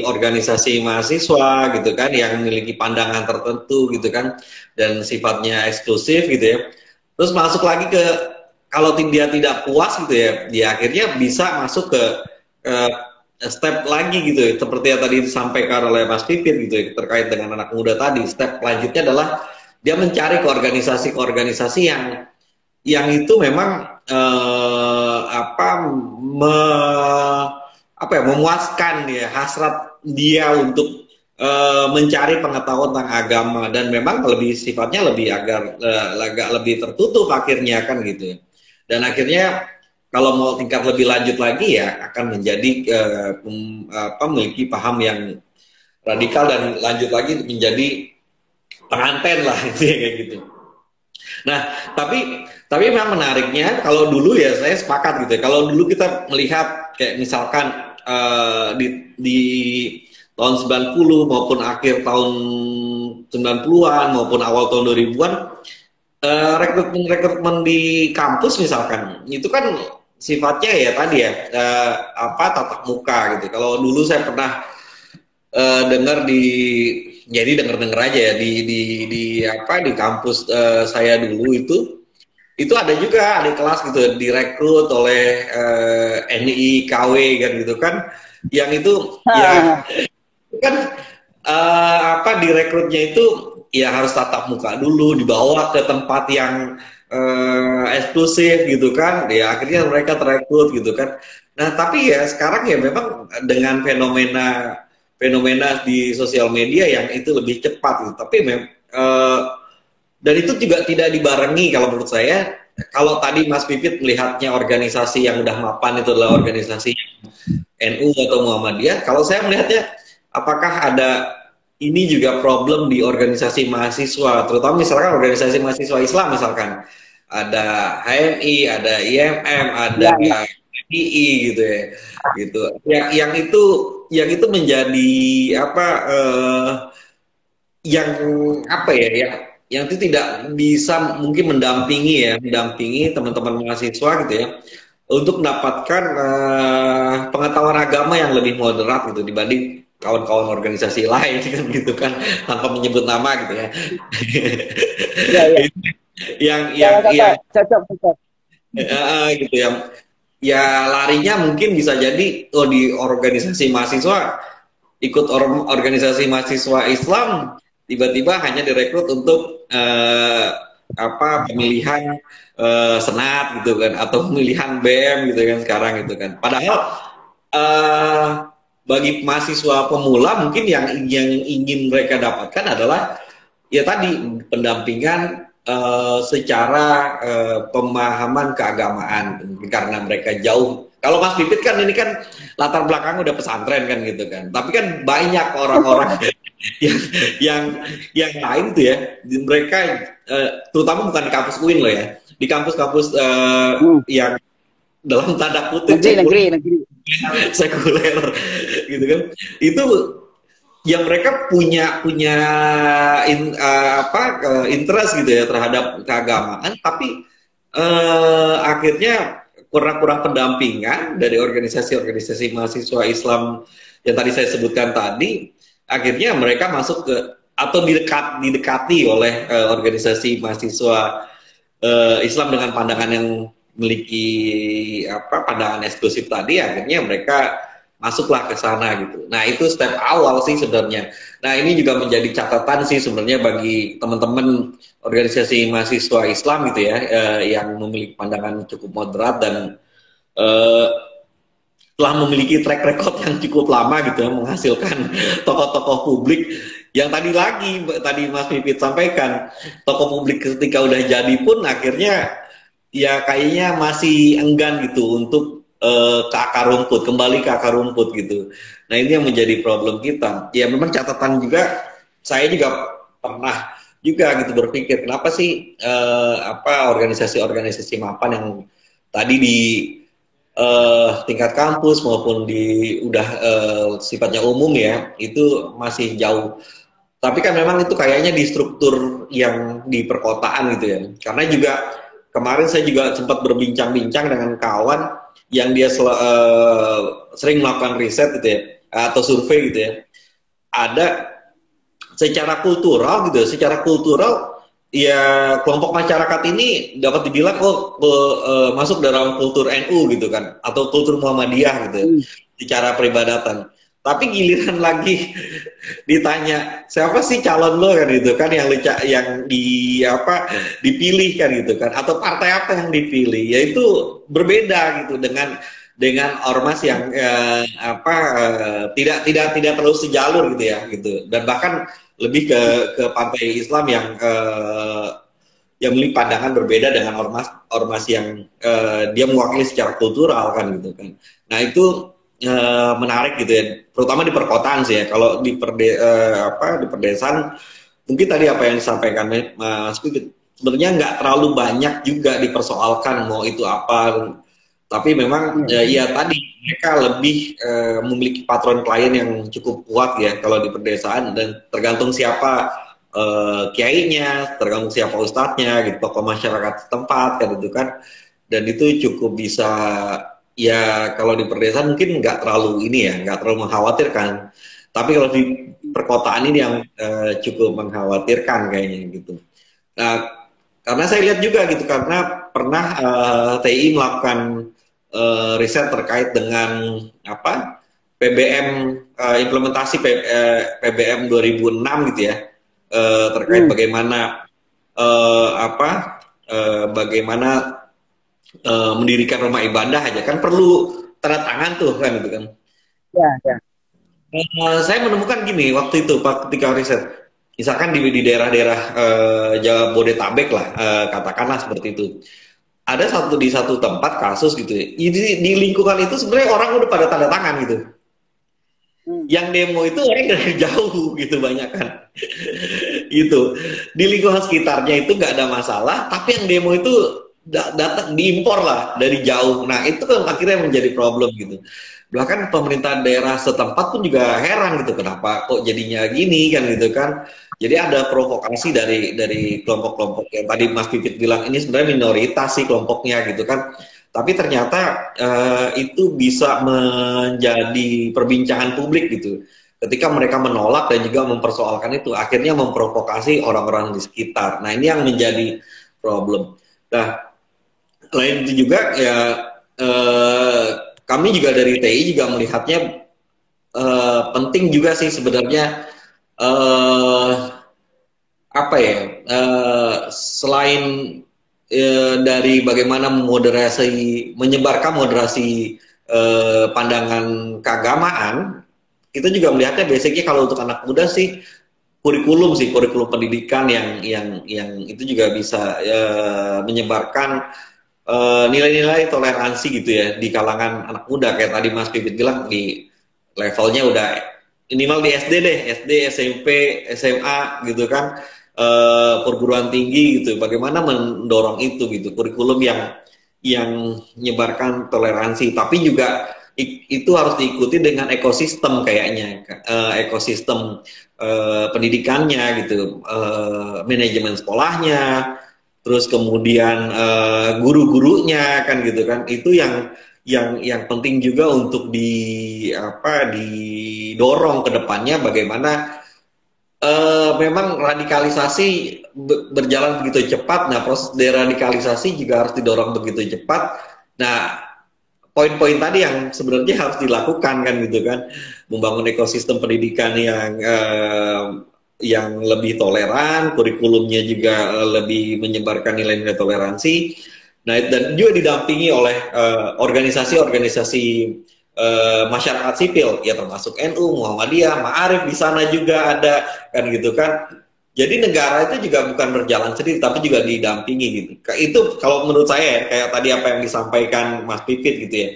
organisasi mahasiswa gitu kan, yang memiliki pandangan tertentu gitu kan, dan sifatnya eksklusif gitu ya. Terus masuk lagi ke, kalau dia tidak puas gitu ya, dia akhirnya bisa masuk ke eh, step lagi gitu ya, seperti yang tadi disampaikan oleh Mas Pipit gitu ya, terkait dengan anak muda tadi. Step lanjutnya adalah dia mencari ke organisasi yang itu memang me, memuaskan ya hasrat dia untuk mencari pengetahuan tentang agama, dan memang lebih sifatnya lebih agak lebih tertutup akhirnya kan gitu ya. Dan akhirnya kalau mau tingkat lebih lanjut lagi ya akan menjadi memiliki paham yang radikal, dan lanjut lagi menjadi penganten lah gitu ya, kayak gitu. Nah, tapi memang menariknya kalau dulu ya saya sepakat gitu ya. Kalau dulu kita melihat kayak misalkan di tahun 90 maupun akhir tahun 90-an maupun awal tahun 2000-an rekrutmen di kampus misalkan itu kan sifatnya ya tadi ya apa tatap muka gitu. Kalau dulu saya pernah dengar dengar aja ya di apa di kampus saya dulu itu ada juga adik kelas gitu direkrut oleh NIKW kan gitu kan yang itu ya kan apa direkrutnya itu ya harus tatap muka dulu dibawa ke tempat yang eksklusif gitu kan ya akhirnya mereka terekrut gitu kan. Nah tapi ya sekarang ya memang dengan fenomena di sosial media yang itu lebih cepat gitu. Tapi dan itu juga tidak dibarengi kalau menurut saya. Kalau tadi Mas Pipit melihatnya organisasi yang udah mapan itu adalah organisasi NU atau Muhammadiyah, kalau saya melihatnya apakah ada ini juga problem di organisasi mahasiswa, terutama misalkan organisasi mahasiswa Islam misalkan ada HMI, ada IMM, ada PI gitu ya, gitu. Yang itu menjadi apa? Yang apa ya? Yang itu tidak bisa mungkin mendampingi teman-teman mahasiswa gitu ya, untuk mendapatkan pengetahuan agama yang lebih moderat gitu dibanding kawan-kawan organisasi lain kan gitu kan tanpa menyebut nama gitu ya. Ya, ya. yang Cocok. gitu ya larinya mungkin bisa jadi di organisasi mahasiswa ikut organisasi mahasiswa Islam tiba-tiba hanya direkrut untuk apa pemilihan senat gitu kan atau pemilihan BM gitu kan sekarang gitu kan padahal bagi mahasiswa pemula mungkin yang ingin mereka dapatkan adalah ya tadi pendampingan secara pemahaman keagamaan karena mereka jauh. Kalau Mas Pipit kan ini kan latar belakang udah pesantren kan gitu kan. Tapi kan banyak orang-orang yang lain tuh ya, mereka terutama bukan di kampus UIN loh ya, di kampus-kampus yang dalam tanda kutip negeri sekuler gitu kan. Itu yang mereka punya interest gitu ya terhadap keagamaan, tapi akhirnya kurang pendampingan dari organisasi-organisasi mahasiswa Islam yang tadi saya sebutkan tadi, akhirnya mereka masuk ke atau didekati oleh organisasi mahasiswa Islam dengan pandangan yang memiliki pandangan eksklusif tadi, akhirnya mereka masuklah ke sana gitu. Nah itu step awal sih sebenarnya. Nah ini juga menjadi catatan sih sebenarnya bagi teman-teman organisasi mahasiswa Islam gitu ya, yang memiliki pandangan cukup moderat dan telah memiliki track record yang cukup lama gitu ya, menghasilkan tokoh-tokoh publik yang tadi Mas Pipit sampaikan, tokoh publik ketika udah jadi pun akhirnya ya kayaknya masih enggan gitu untuk ke akar rumput, kembali ke akar rumput gitu. Nah ini yang menjadi problem kita. Ya memang catatan juga, saya juga pernah juga gitu berpikir kenapa sih organisasi-organisasi mapan yang tadi di tingkat kampus maupun di sifatnya umum ya itu masih jauh. Tapi kan memang itu kayaknya di struktur yang di perkotaan gitu ya. Karena juga kemarin saya juga sempat berbincang-bincang dengan kawan yang dia sering melakukan riset gitu ya, atau survei gitu ya. Ada secara kultural gitu, secara kultural ya kelompok masyarakat ini dapat dibilang masuk dalam kultur NU gitu kan, atau kultur Muhammadiyah gitu, secara peribadatan. Tapi giliran lagi ditanya siapa sih calon lo kan gitu kan yang dipilih kan gitu kan, atau partai apa yang dipilih, yaitu berbeda gitu dengan ormas yang tidak terlalu sejalur gitu ya gitu, dan bahkan lebih ke partai Islam yang memiliki pandangan berbeda dengan ormas yang dia mewakili secara kultural kan gitu kan. Nah itu menarik gitu ya, terutama di perkotaan sih ya. Kalau di pedesaan mungkin tadi apa yang disampaikan Mas Pipit, sebenarnya nggak terlalu banyak juga dipersoalkan mau itu apa. Tapi memang ya tadi mereka lebih memiliki patron klien yang cukup kuat ya kalau di pedesaan, dan tergantung siapa kiainya, tergantung siapa ustadznya gitu, tokoh masyarakat setempat kan itu kan, dan itu cukup bisa ya kalau di pedesaan mungkin nggak terlalu ini ya, nggak terlalu mengkhawatirkan, tapi kalau di perkotaan ini yang cukup mengkhawatirkan kayaknya gitu. Nah, karena saya lihat juga gitu, karena pernah TI melakukan riset terkait dengan apa PBM, implementasi PBM 2006 gitu ya, terkait bagaimana bagaimana mendirikan rumah ibadah aja kan perlu tanda tangan tuh kan gitu kan. Ya, ya. Saya menemukan gini waktu itu Pak, ketika riset, misalkan di daerah-daerah Jabodetabek lah, katakanlah seperti itu. Ada di satu tempat kasus gitu ya. Di lingkungan itu sebenarnya orang udah pada tanda tangan gitu. Yang demo itu orang dari jauh gitu banyak kan. Gitu. Di lingkungan sekitarnya itu nggak ada masalah, tapi yang demo itu datang diimpor lah dari jauh. Nah, itu kan akhirnya menjadi problem gitu. Bahkan pemerintah daerah setempat pun juga heran gitu, kenapa kok jadinya gini kan gitu kan. Jadi ada provokasi dari kelompok-kelompok yang tadi Mas Pipit bilang ini sebenarnya minoritas sih kelompoknya gitu kan. Tapi ternyata itu bisa menjadi perbincangan publik gitu. Ketika mereka menolak dan juga mempersoalkan itu, akhirnya memprovokasi orang-orang di sekitar. Nah, ini yang menjadi problem. Nah, selain itu juga ya kami juga dari TI juga melihatnya penting juga sih sebenarnya apa ya, selain dari bagaimana menyebarkan moderasi pandangan keagamaan, kita juga melihatnya basicnya kalau untuk anak muda sih kurikulum pendidikan yang itu juga bisa menyebarkan nilai-nilai toleransi gitu ya di kalangan anak muda, kayak tadi Mas Pipit bilang di levelnya udah minimal di SD deh, SD, SMP, SMA gitu kan, perguruan tinggi gitu. Bagaimana mendorong itu gitu, kurikulum yang menyebarkan toleransi, tapi juga itu harus diikuti dengan ekosistem kayaknya, ekosistem pendidikannya gitu, manajemen sekolahnya, terus kemudian guru-gurunya kan gitu kan, itu yang penting juga untuk didorong ke depannya, bagaimana memang radikalisasi berjalan begitu cepat. Nah, proses deradikalisasi juga harus didorong begitu cepat. Nah, poin-poin tadi yang sebenarnya harus dilakukan kan gitu kan, membangun ekosistem pendidikan yang lebih toleran, kurikulumnya juga lebih menyebarkan nilai-nilai toleransi. Nah, dan juga didampingi oleh organisasi-organisasi masyarakat sipil, ya termasuk NU, Muhammadiyah, Ma'arif di sana juga ada kan gitu kan. Jadi negara itu juga bukan berjalan sendiri, tapi juga didampingi gitu. Itu kalau menurut saya kayak tadi apa yang disampaikan Mas Pipit gitu ya.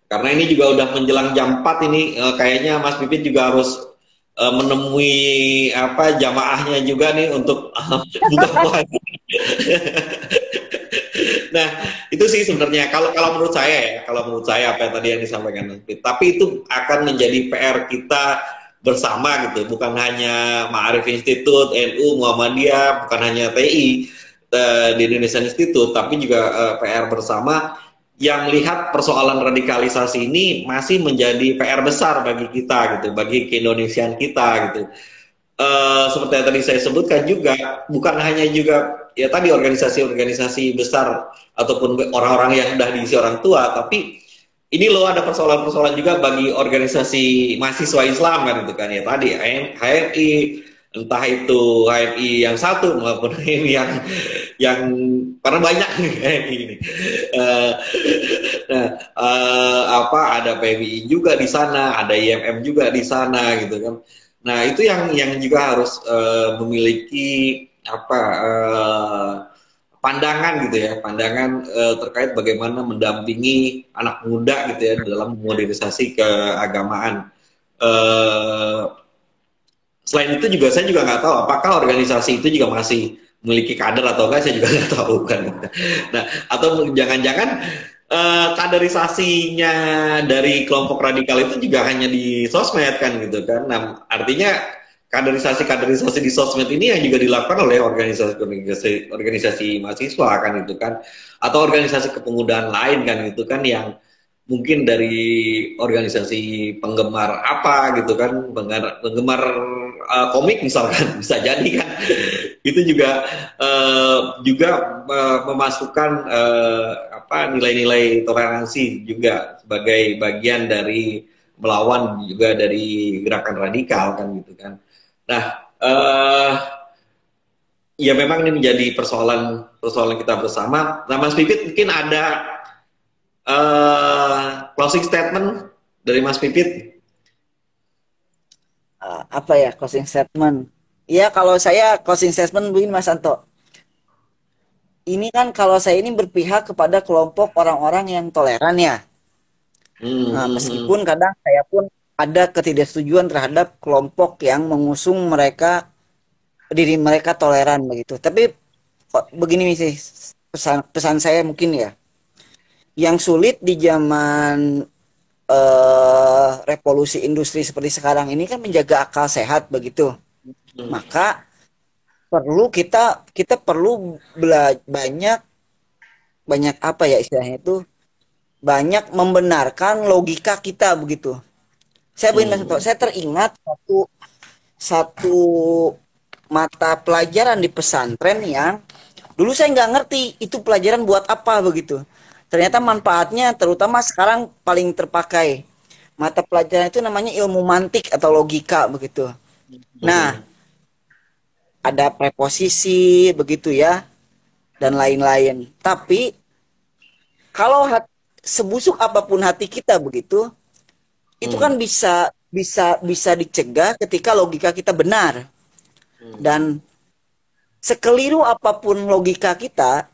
Karena ini juga udah menjelang jam 4 ini, kayaknya Mas Pipit juga harus menemui jamaahnya juga nih untuk buka puasa. Nah, itu sih sebenarnya kalau menurut saya apa yang tadi yang disampaikan. Tapi itu akan menjadi PR kita bersama gitu, bukan hanya Ma'arif Institute, NU, Muhammadiyah, bukan hanya TI di Indonesia Institute, tapi juga PR bersama yang melihat persoalan radikalisasi ini masih menjadi PR besar bagi kita gitu, bagi keindonesiaan kita gitu. Seperti yang tadi saya sebutkan juga, bukan hanya juga ya tadi organisasi-organisasi besar ataupun orang-orang yang sudah diisi orang tua, tapi ini loh ada persoalan-persoalan juga bagi organisasi mahasiswa Islam kan gitu kan ya, tadi HMI, entah itu HMI yang satu maupun HMI yang karena banyak nih HMI ini. Ada PMI juga di sana, ada IMM juga di sana gitu kan. Nah, itu yang juga harus memiliki pandangan gitu ya, pandangan terkait bagaimana mendampingi anak muda gitu ya dalam modernisasi keagamaan. Selain itu juga saya juga nggak tahu apakah organisasi itu juga masih memiliki kader atau enggak saya juga nggak tahu kan. Nah, atau jangan-jangan kaderisasinya dari kelompok radikal itu juga hanya di sosmed kan gitu kan. Nah, artinya kaderisasi di sosmed ini yang juga dilakukan oleh organisasi mahasiswa kan itu kan, atau organisasi kepemudaan lain kan itu kan, yang mungkin dari organisasi penggemar apa gitu kan, penggemar komik misalkan, bisa jadi kan. Itu juga memasukkan apa, nilai-nilai toleransi juga sebagai bagian dari melawan juga dari gerakan radikal kan gitu kan. Nah, ya memang ini menjadi persoalan kita bersama. Nah, Mas Pipit mungkin ada closing statement dari Mas Pipit. Apa ya closing statement? Ya kalau saya closing statement begini Mas Anto. Ini kan kalau saya ini berpihak kepada kelompok orang-orang yang toleran ya. Nah, meskipun kadang saya pun ada ketidaksetujuan terhadap kelompok yang mengusung diri mereka toleran begitu. Tapi kok begini sih pesan saya mungkin ya. Yang sulit di zaman revolusi industri seperti sekarang ini kan menjaga akal sehat begitu. Maka kita perlu banyak apa ya istilahnya itu, banyak membenarkan logika kita begitu. Saya teringat satu mata pelajaran di pesantren yang dulu saya nggak ngerti itu pelajaran buat apa begitu. Ternyata manfaatnya terutama sekarang paling terpakai. Mata pelajaran itu namanya ilmu mantik atau logika begitu. Nah, ada preposisi begitu ya dan lain-lain. Tapi kalau sebusuk apapun hati kita begitu, itu kan bisa dicegah ketika logika kita benar. Dan sekeliru apapun logika kita,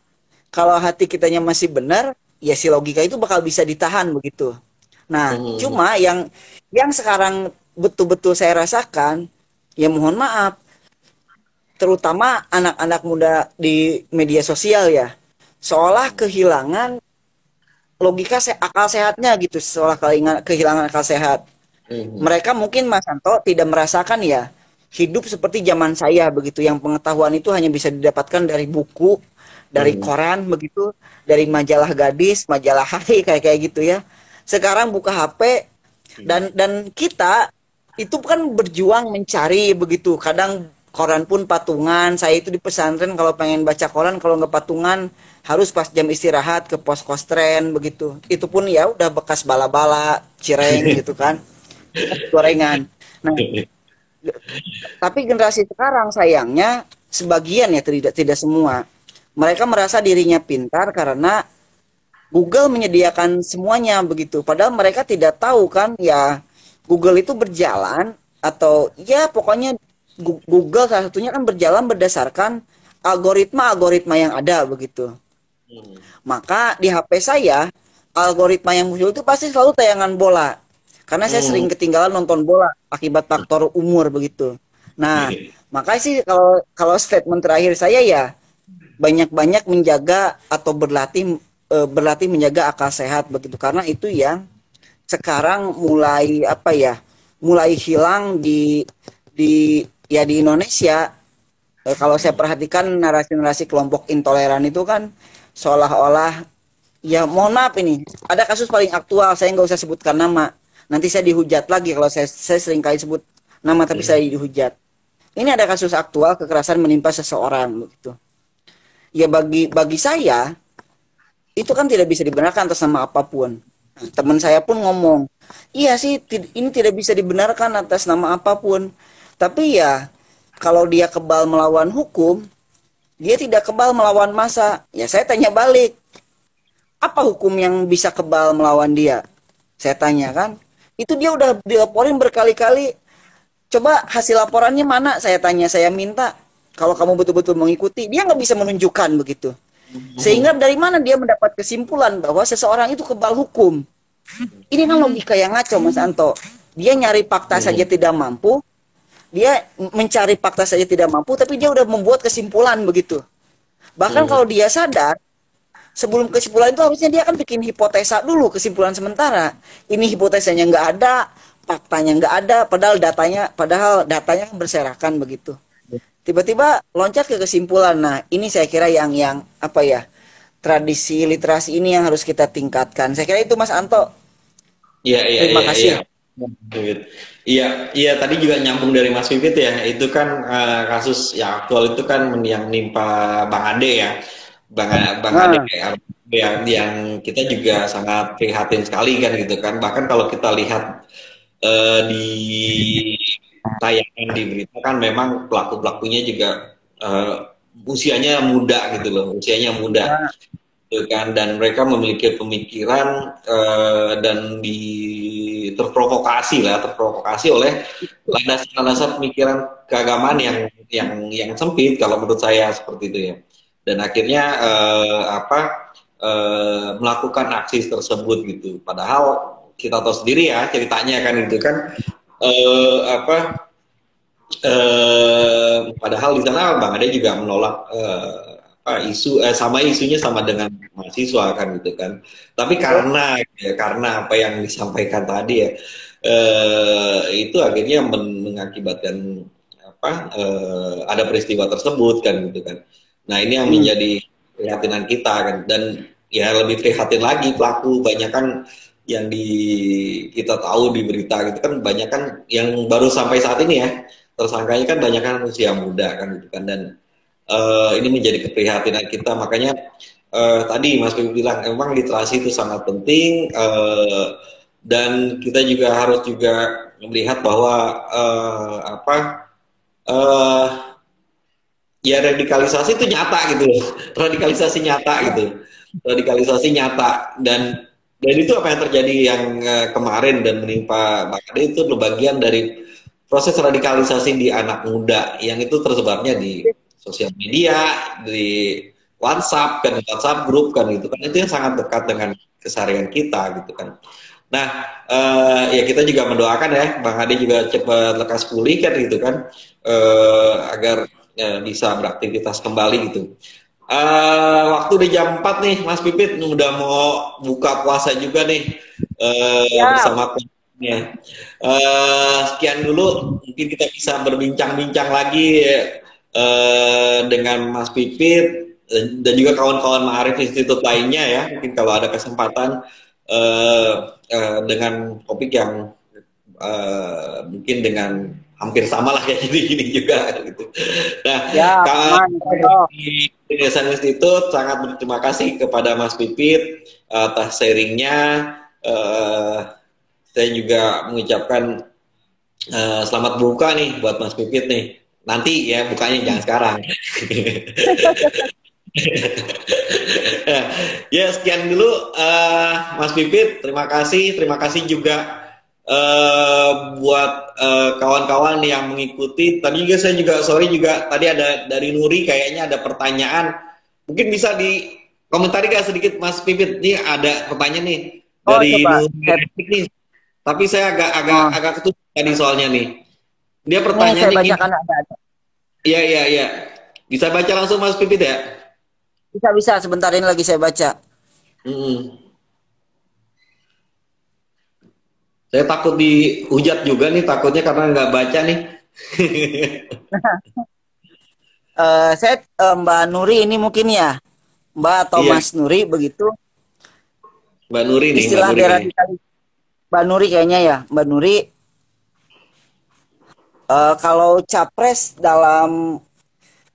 kalau hati kitanya masih benar, ya si logika itu bakal bisa ditahan begitu. Nah, cuma yang sekarang betul-betul saya rasakan, ya mohon maaf, terutama anak-anak muda di media sosial ya, seolah kehilangan logika akal sehatnya gitu, seolah kehilangan akal sehat. Mereka mungkin Mas Anto tidak merasakan ya hidup seperti zaman saya begitu, yang pengetahuan itu hanya bisa didapatkan dari buku, dari koran begitu, dari majalah gadis, majalah hari kayak gitu ya. Sekarang buka HP dan kita itu kan berjuang mencari begitu. Kadang koran pun patungan. Saya itu di pesantren kalau pengen baca koran, kalau nggak patungan harus pas jam istirahat ke pos kostren begitu. Itu pun ya udah bekas bala-bala, cireng gitu kan, gorengan. Nah, tapi generasi sekarang sayangnya sebagian ya, tidak semua. Mereka merasa dirinya pintar karena Google menyediakan semuanya begitu. Padahal mereka tidak tahu kan ya Google itu berjalan, atau ya pokoknya Google salah satunya kan berjalan berdasarkan algoritma yang ada begitu. Maka di HP saya algoritma yang muncul itu pasti selalu tayangan bola. Karena saya sering ketinggalan nonton bola akibat faktor umur begitu. Nah, makanya sih kalau statement terakhir saya ya banyak-banyak menjaga atau berlatih menjaga akal sehat begitu, karena itu yang sekarang mulai hilang di Indonesia. Kalau saya perhatikan narasi-narasi kelompok intoleran itu kan seolah-olah, ya mohon maaf, ini ada kasus paling aktual, saya nggak usah sebutkan nama, nanti saya dihujat lagi kalau saya sering kali sebut nama tapi saya dihujat. Ini ada kasus aktual kekerasan menimpa seseorang begitu. Ya bagi saya itu kan tidak bisa dibenarkan atas nama apapun. Teman saya pun ngomong, iya sih ini tidak bisa dibenarkan atas nama apapun. Tapi ya kalau dia kebal melawan hukum, dia tidak kebal melawan massa. Ya saya tanya balik, apa hukum yang bisa kebal melawan dia? Saya tanya kan, itu dia udah dilaporin berkali-kali. Coba hasil laporannya mana? Saya tanya, saya minta. Kalau kamu betul-betul mengikuti, dia nggak bisa menunjukkan begitu. Sehingga dari mana dia mendapat kesimpulan bahwa seseorang itu kebal hukum? Ini kan logika yang ngaco, Mas Anto. Dia nyari fakta saja tidak mampu, dia mencari fakta saja tidak mampu, tapi dia udah membuat kesimpulan begitu. Bahkan Hmm. kalau dia sadar, sebelum kesimpulan itu harusnya dia akan bikin hipotesa dulu, kesimpulan sementara. Ini hipotesanya nggak ada, faktanya nggak ada, padahal datanya berserakan begitu. Tiba-tiba loncat ke kesimpulan. Nah, ini saya kira yang apa ya? Tradisi literasi ini yang harus kita tingkatkan. Saya kira itu Mas Anto. Iya, iya, Terima iya, iya. kasih. Iya, iya tadi juga nyambung dari Mas Pipit ya. Itu kan kasus yang aktual itu kan yang menimpa Bang Ade ya. Bang Ade Nah, yang kita juga sangat prihatin sekali kan gitu kan. Bahkan kalau kita lihat di tayangan di berita kan memang pelaku-pelakunya juga usianya muda gitu loh, usianya muda ya, gitu kan, dan mereka memiliki pemikiran dan terprovokasi oleh landasan-landasan pemikiran keagamaan yang sempit kalau menurut saya seperti itu ya, dan akhirnya melakukan aksi tersebut gitu, padahal kita tahu sendiri ya ceritanya kan itu kan eh, apa padahal di sana Bang Ade juga menolak sama isunya sama dengan mahasiswa kan gitu kan. Tapi karena apa yang disampaikan tadi ya itu akhirnya mengakibatkan ada peristiwa tersebut kan gitu kan. Nah, ini yang hmm, menjadi prihatinan kita kan, dan ya lebih prihatin lagi pelaku banyak kan yang kita tahu di berita gitu kan, banyak kan yang baru sampai saat ini ya tersangkanya kan banyak kan usia muda kan gitu kan, dan ini menjadi keprihatinan kita, makanya tadi Mas Bibi bilang memang literasi itu sangat penting, dan kita juga harus juga melihat bahwa uh, ya radikalisasi itu nyata gitu loh. Radikalisasi nyata gitu, radikalisasi nyata, dan itu apa yang terjadi yang kemarin dan menimpa Bang Ade itu bagian dari proses radikalisasi di anak muda yang itu tersebarnya di sosial media, di WhatsApp kan, WhatsApp grup kan, itu yang sangat dekat dengan keseharian kita gitu kan. Nah, ya kita juga mendoakan ya Bang Ade juga cepat lekas pulih kan gitu kan, agar bisa beraktivitas kembali gitu. Waktu di jam 4 nih Mas Pipit, udah mau buka puasa juga nih ya, bersama keluarganya. Sekian dulu, mungkin kita bisa berbincang-bincang lagi dengan Mas Pipit dan juga kawan-kawan Ma'arif Institut lainnya ya, mungkin kalau ada kesempatan uh, dengan topik yang mungkin dengan hampir sama lah kayak gini juga gitu. Nah, ya, aman, Anto. di Yayasan Institut sangat berterima kasih kepada Mas Pipit atas sharingnya. Saya juga mengucapkan selamat buka nih buat Mas Pipit nih. Nanti ya bukanya jangan sekarang. Ya sekian dulu Mas Pipit, terima kasih juga buat kawan-kawan yang mengikuti. Tadi juga saya juga sorry juga tadi ada dari Nuri kayaknya ada pertanyaan. Mungkin bisa di komentari gak sedikit Mas Pipit? Ini ada pertanyaan nih Oh, dari coba. Nuri nih. Tapi saya agak agak Oh, agak ketutup tadi soalnya nih. Dia ini saya pertanyaannya gini. bacakan ada. Iya iya iya. Bisa baca langsung Mas Pipit ya? Bisa, bisa. Sebentar ini lagi saya baca. Hmm. Saya takut dihujat juga nih, takutnya karena nggak baca nih. Mbak Nuri ini mungkin ya. Mbak atau Iya, Mas Nuri begitu. Mbak Nuri nih, Mbak Istilah Nuri nih. deradikalisasi. Mbak Nuri kayaknya ya. Mbak Nuri, kalau capres dalam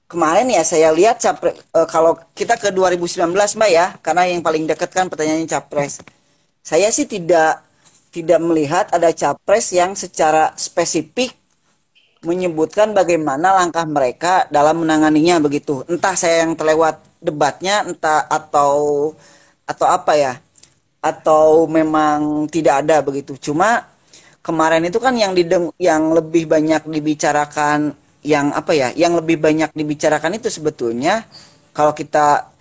kemarin ya saya lihat capres, kalau kita ke 2019 Mbak ya, karena yang paling dekat kan pertanyaannya capres. Saya sih tidak melihat ada capres yang secara spesifik menyebutkan bagaimana langkah mereka dalam menanganinya begitu. Entah saya yang terlewat debatnya, entah atau apa ya, atau memang tidak ada begitu. Cuma kemarin itu kan yang lebih banyak dibicarakan, yang apa ya, yang lebih banyak dibicarakan itu sebetulnya kalau kita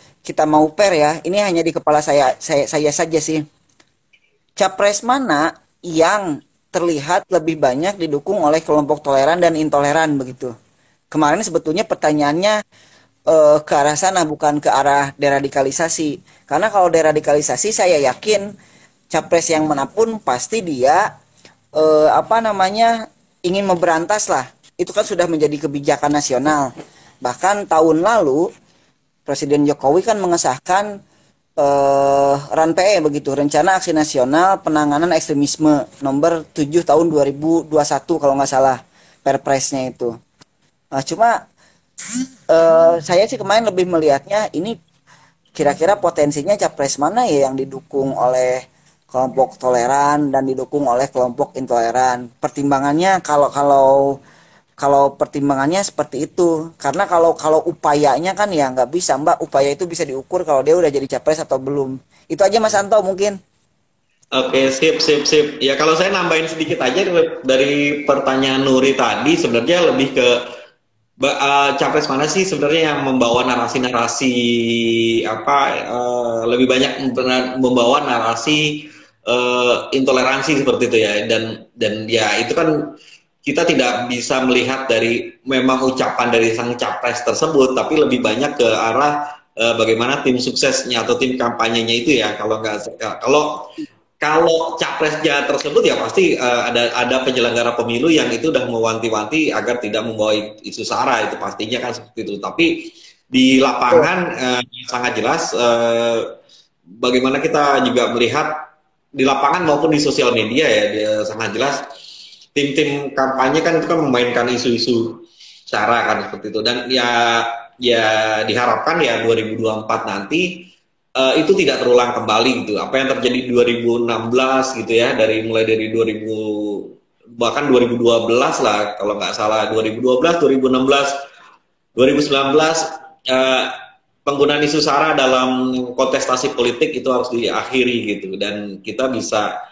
mau fair ya, ini hanya di kepala saya saja sih. Capres mana yang terlihat lebih banyak didukung oleh kelompok toleran dan intoleran begitu. Kemarin sebetulnya pertanyaannya ke arah sana bukan ke arah deradikalisasi. Karena kalau deradikalisasi saya yakin capres yang manapun pasti dia apa namanya ingin memberantas lah. Itu kan sudah menjadi kebijakan nasional. Bahkan tahun lalu Presiden Jokowi kan mengesahkan RANPE begitu, Rencana Aksi Nasional Penanganan Ekstremisme nomor 7 tahun 2021 kalau nggak salah Perpresnya itu. Nah, cuma saya sih kemarin lebih melihatnya ini kira-kira potensinya capres mana ya yang didukung oleh kelompok toleran dan didukung oleh kelompok intoleran. Pertimbangannya kalau pertimbangannya seperti itu, karena kalau upayanya kan ya nggak bisa Mbak, upaya itu bisa diukur kalau dia udah jadi capres atau belum. Itu aja Mas Anto mungkin. Oke, sip, sip, sip. Ya kalau saya nambahin sedikit aja dari pertanyaan Nuri tadi, sebenarnya lebih ke capres mana sih sebenarnya yang membawa narasi-narasi apa lebih banyak membawa narasi intoleransi seperti itu ya, dan ya itu kan kita tidak bisa melihat dari memang ucapan dari sang capres tersebut, tapi lebih banyak ke arah bagaimana tim suksesnya atau tim kampanyenya itu ya. Kalau capresnya tersebut ya pasti ada penyelenggara pemilu yang itu udah mewanti-wanti agar tidak membawa isu sara, itu pastinya kan seperti itu. Tapi di lapangan sangat jelas bagaimana kita juga melihat di lapangan maupun di sosial media ya, sangat jelas tim-tim kampanye kan itu kan memainkan isu-isu sara kan seperti itu, dan ya diharapkan ya 2024 nanti itu tidak terulang kembali gitu. Apa yang terjadi 2016 gitu ya, mulai dari 2000 bahkan 2012 lah kalau nggak salah, 2012, 2016, 2019 penggunaan isu sara dalam kontestasi politik itu harus diakhiri gitu, dan kita bisa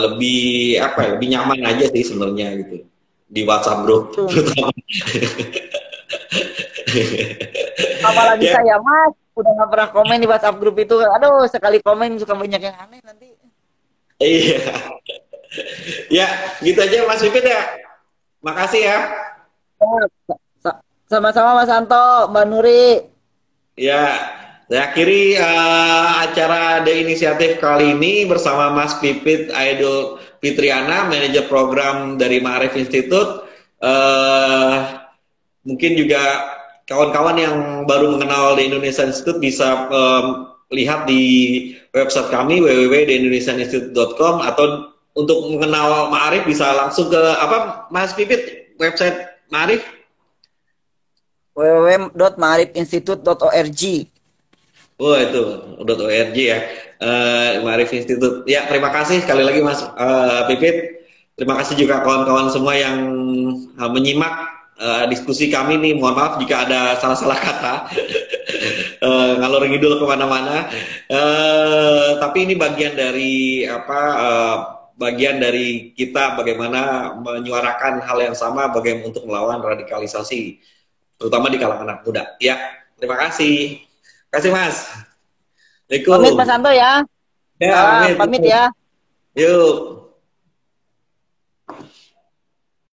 lebih lebih nyaman aja sih sebenarnya gitu di WhatsApp group terutama. Apalagi Ya, saya Mas udah nggak pernah komen di WhatsApp grup itu. Aduh, sekali komen suka banyak yang aneh nanti. iya. Ya, gitu aja Mas Pipit ya. Makasih ya. Sama-sama Mas Anto, Mbak Nuri. Ya, saya akhiri acara The Inisiatif kali ini bersama Mas Pipit Aidul Fitriana, manajer program dari Ma'arif Institute. Mungkin juga kawan-kawan yang baru mengenal The Indonesian Institute bisa lihat di website kami www.theindonesianinstitute.com, atau untuk mengenal Ma'arif bisa langsung ke apa Mas Pipit, website Ma'arif? www.maarifinstitute.org. Oh itu .org ya, Ma'arif Institute. Ya terima kasih sekali lagi Mas Pipit. Terima kasih juga kawan-kawan semua yang menyimak diskusi kami nih. Mohon maaf jika ada salah-salah kata, ngalor ngidul kemana-mana. Tapi ini bagian dari bagian dari kita bagaimana menyuarakan hal yang sama, bagaimana untuk melawan radikalisasi, terutama di kalangan anak muda. Ya, terima kasih. Terima kasih Mas. Pamit Assalamualaikum. Mas Anto ya. Ya, amin. Pamit ya. Yuk.